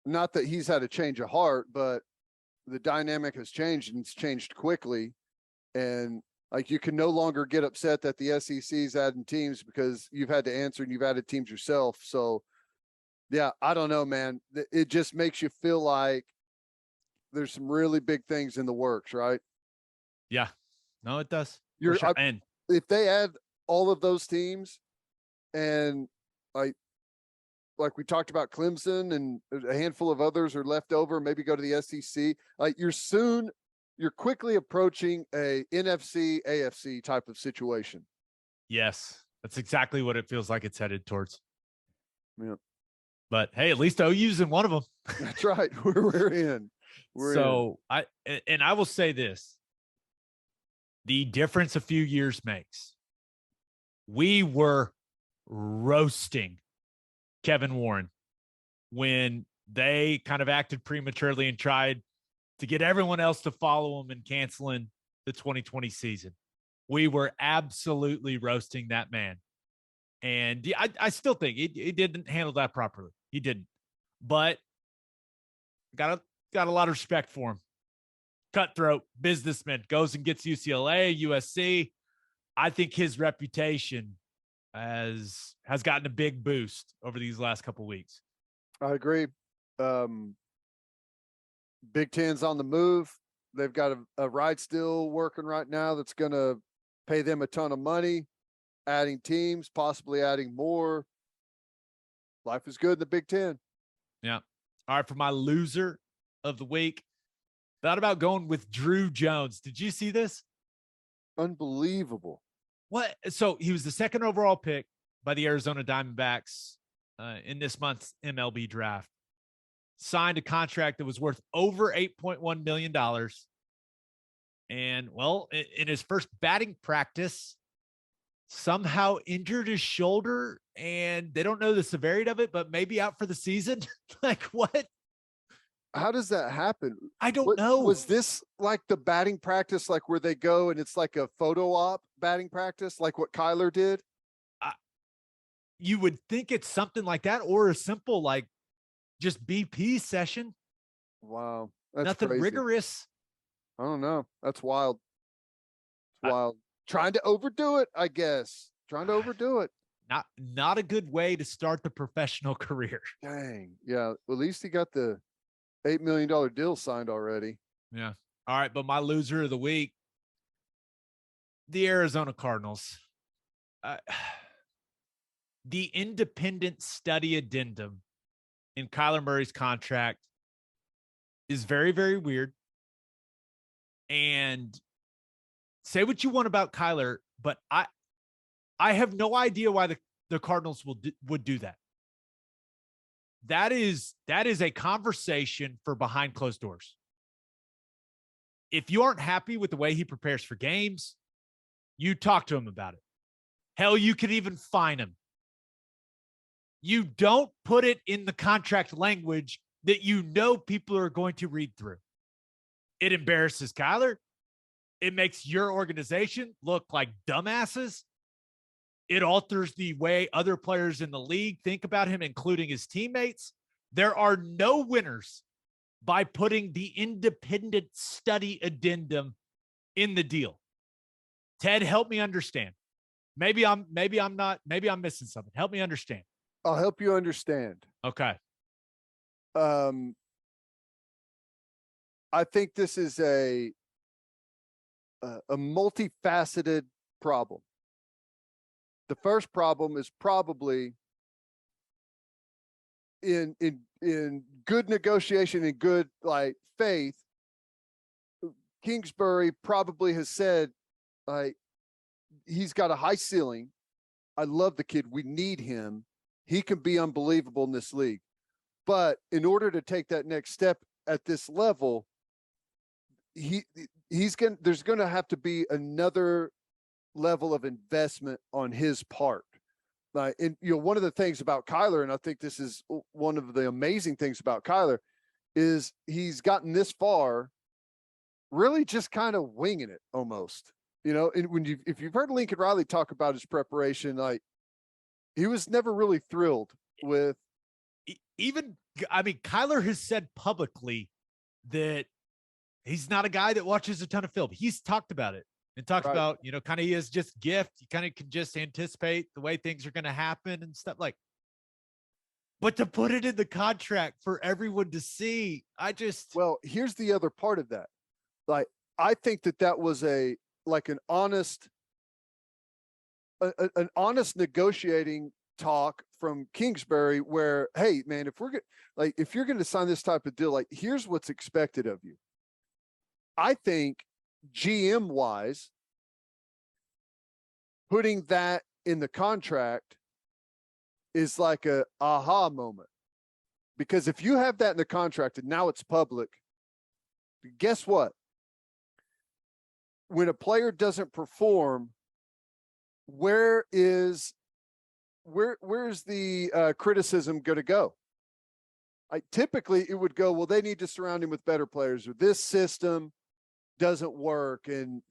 not that he's had a change of heart, but the dynamic has changed, and it's changed quickly. And you can no longer get upset that the SEC's adding teams because you've had to answer and you've added teams yourself. So yeah, I don't know, man. It just makes you feel like there's some really big things in the works, right? Yeah, no, it does. Sure. And if they add all of those teams, and like we talked about Clemson and a handful of others are left over, maybe go to the SEC. You're quickly approaching a NFC, AFC type of situation. Yes, that's exactly what it feels like it's headed towards. Yeah. But hey, at least OU's in one of them. That's right. We're in. I will say this. The difference a few years makes. we were roasting Kevin Warren when they kind of acted prematurely and tried to get everyone else to follow him and canceling the 2020 season. We were absolutely roasting that man. And I still think he didn't handle that properly. He didn't. But got a lot of respect for him. Cutthroat businessman, goes and gets UCLA, USC. I think his reputation has gotten a big boost over these last couple of weeks. I agree. Big Ten's on the move. They've got a ride still working right now that's going to pay them a ton of money, adding teams, possibly adding more. Life is good in the Big Ten. Yeah. All right, for my loser of the week, thought about going with Drew Jones. Did you see this? Unbelievable. What? So he was the second overall pick by the Arizona Diamondbacks in this month's MLB draft. Signed a contract that was worth over $8.1 million. And, well, in his first batting practice, somehow injured his shoulder, and they don't know the severity of it, but maybe out for the season. Like, what? How does that happen? I don't know. Was this like the batting practice, like where they go and it's like a photo op batting practice, like what Kyler did? You would think it's something like that, or a simple, like, just BP session. Wow. That's nothing crazy. Rigorous. I don't know. That's wild. It's wild. Trying to overdo it, I guess. Trying to overdo it. Not a good way to start the professional career. Dang. Yeah. Well, at least he got the $8 million deal signed already. Yeah. All right. But my loser of the week, the Arizona Cardinals. The independent study addendum in Kyler Murray's contract is very, very weird. And say what you want about Kyler, but I have no idea why the Cardinals would do that. That is a conversation for behind closed doors. If you aren't happy with the way he prepares for games, you talk to him about it. Hell, you could even fine him. You don't put it in the contract language that you know people are going to read through. It embarrasses Kyler. It makes your organization look like dumbasses. It alters the way other players in the league think about him, including his teammates. There are no winners by putting the independent study addendum in the deal. Ted, help me understand. Maybe I'm missing something. Help me understand. I'll help you understand. Okay. I think this is a multifaceted problem. The first problem is probably in good negotiation and good like faith. Kingsbury probably has said, like, he's got a high ceiling. I love the kid. We need him. He can be unbelievable in this league. But in order to take that next step at this level, there's going to have to be another level of investment on his part. And one of the things about Kyler, and I think this is one of the amazing things about Kyler, is he's gotten this far really just kind of winging it almost. And if you've heard Lincoln Riley talk about his preparation, like, he was never really thrilled with. Kyler has said publicly that he's not a guy that watches a ton of film. He's talked about it and talked about, kind of he is just gift. You kind of can just anticipate the way things are going to happen and stuff like. But to put it in the contract for everyone to see, Well, here's the other part of that. Like, I think that was an honest negotiating talk from Kingsbury where, hey man, if you're going to sign this type of deal, like, here's what's expected of you. I think GM wise, putting that in the contract is like a aha moment, because if you have that in the contract and now it's public, guess what? When a player doesn't perform, where's the criticism going to go? Typically it would go, well, they need to surround him with better players, or this system doesn't work. And,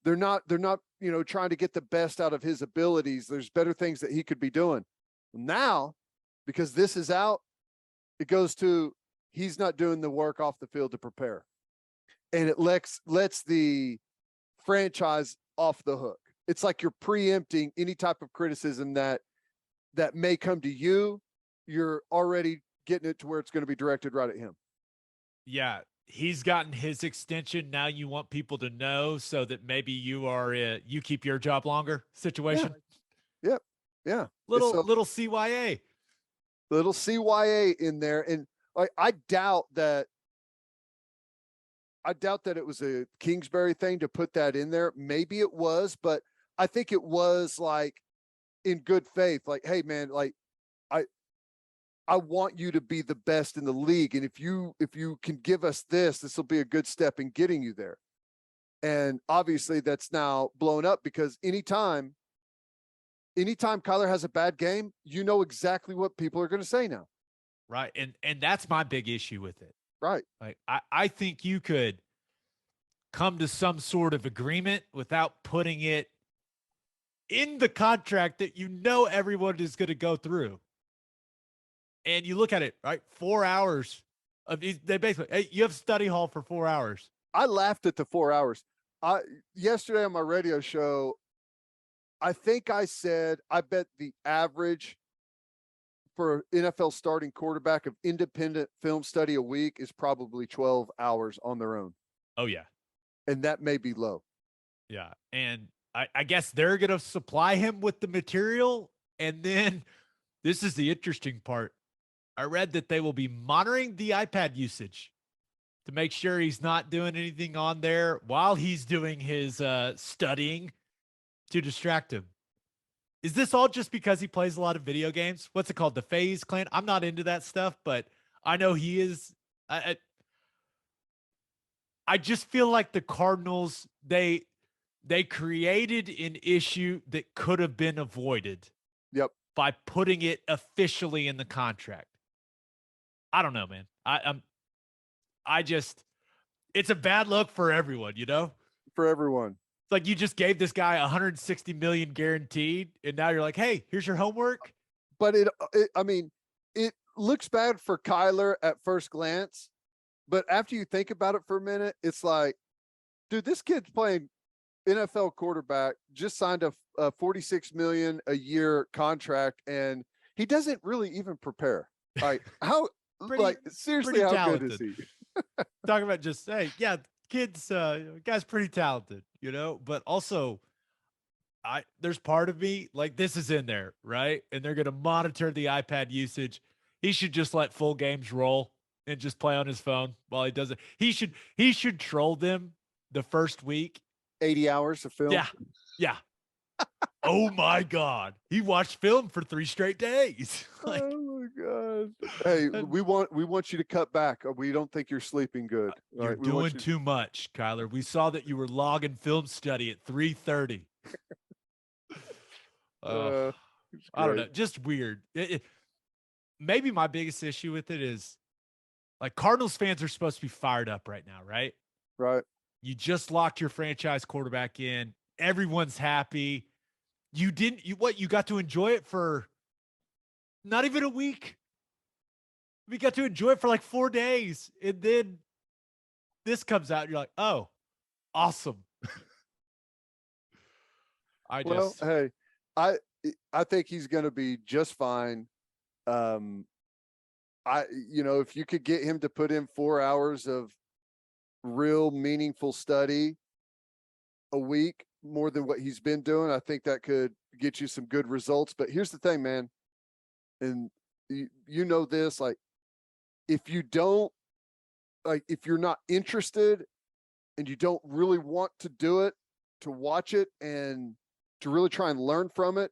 they're not, trying to get the best out of his abilities. There's better things that he could be doing. Now, because this is out, it goes to, he's not doing the work off the field to prepare. And it lets the franchise off the hook. It's like you're preempting any type of criticism that may come to you. You're already getting it to where it's going to be directed right at him. Yeah. He's gotten his extension. Now you want people to know so that maybe you keep your job longer situation. Yep. Yeah. Little CYA. Little CYA in there. And I doubt that it was a Kingsbury thing to put that in there. Maybe it was, but I think it was like in good faith, like, hey man, like I want you to be the best in the league. And if you can give us this will be a good step in getting you there. And obviously that's now blown up, because anytime Kyler has a bad game, you know exactly what people are going to say now. Right. And that's my big issue with it. Right. Like I think you could come to some sort of agreement without putting it in the contract that everyone is going to go through. And you look at it, right? 4 hours of they basically, hey, you have study hall for 4 hours. I laughed at the 4 hours. Yesterday on my radio show, I think I said, I bet the average for NFL starting quarterback of independent film study a week is probably 12 hours on their own. Oh yeah. And that may be low. Yeah. And I guess they're going to supply him with the material. And then this is the interesting part. I read that they will be monitoring the iPad usage to make sure he's not doing anything on there while he's doing his studying to distract him. Is this all just because he plays a lot of video games? What's it called? The Phase Clan? I'm not into that stuff, but I know he is. I just feel like the Cardinals, they created an issue that could have been avoided. Yep. By putting it officially in the contract. I don't know, man. It's a bad look for everyone, For everyone. It's like you just gave this guy 160 million guaranteed, and now you're like, hey, here's your homework. But it looks bad for Kyler at first glance, but after you think about it for a minute, it's like, dude, this kid's playing NFL quarterback, just signed a $46 million a year contract, and he doesn't really even prepare. Like seriously, how talented. good is he? Talking about just, hey, yeah, kid's guy's pretty talented, but also there's part of me like this is in there, right? And they're going to monitor the iPad usage. He should just let full games roll and just play on his phone while he does it. He should troll them the first week. 80 hours of film. Yeah. Oh my God. He watched film for 3 straight days. Oh my God. Hey, we want you to cut back. We don't think you're sleeping good. You're doing too much, Kyler. We saw that you were logging film study at 3:30. I don't know. Just weird. Maybe my biggest issue with it is like Cardinals fans are supposed to be fired up right now, right? Right. You just locked your franchise quarterback in. Everyone's happy. You got to enjoy it for not even a week. We got to enjoy it for like 4 days. And then this comes out and you're like, oh, awesome. Hey, I think he's going to be just fine. If you could get him to put in 4 hours of real meaningful study a week, more than what he's been doing, I think that could get you some good results. But here's the thing, man. And you know this, like, if you're not interested and you don't really want to do it, to watch it and to really try and learn from it,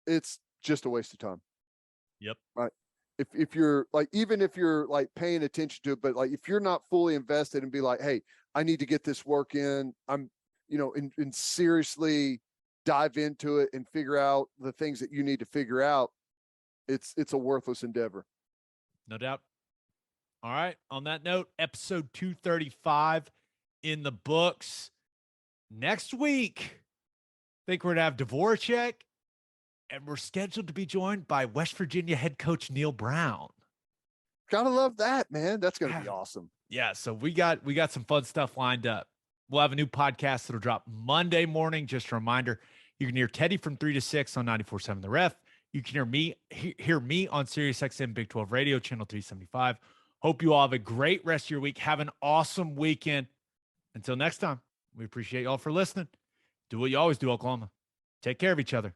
it's just a waste of time. Yep. Right. If you're like, even if you're like paying attention to it, but like, if you're not fully invested and be like, hey, I need to get this work in, I'm, and seriously dive into it and figure out the things that you need to figure out, it's a worthless endeavor. No doubt. All right. On that note, episode 235 in the books. Next week, I think we're going to have Dvorak, and we're scheduled to be joined by West Virginia head coach Neil Brown. Gotta love that, man. That's going to be awesome. Yeah. So we got some fun stuff lined up. We'll have a new podcast that'll drop Monday morning. Just a reminder, you can hear Teddy from 3 to 6 on 94.7 The Ref. You can hear me on SiriusXM Big 12 Radio, channel 375. Hope you all have a great rest of your week. Have an awesome weekend. Until next time, we appreciate y'all for listening. Do what you always do, Oklahoma. Take care of each other.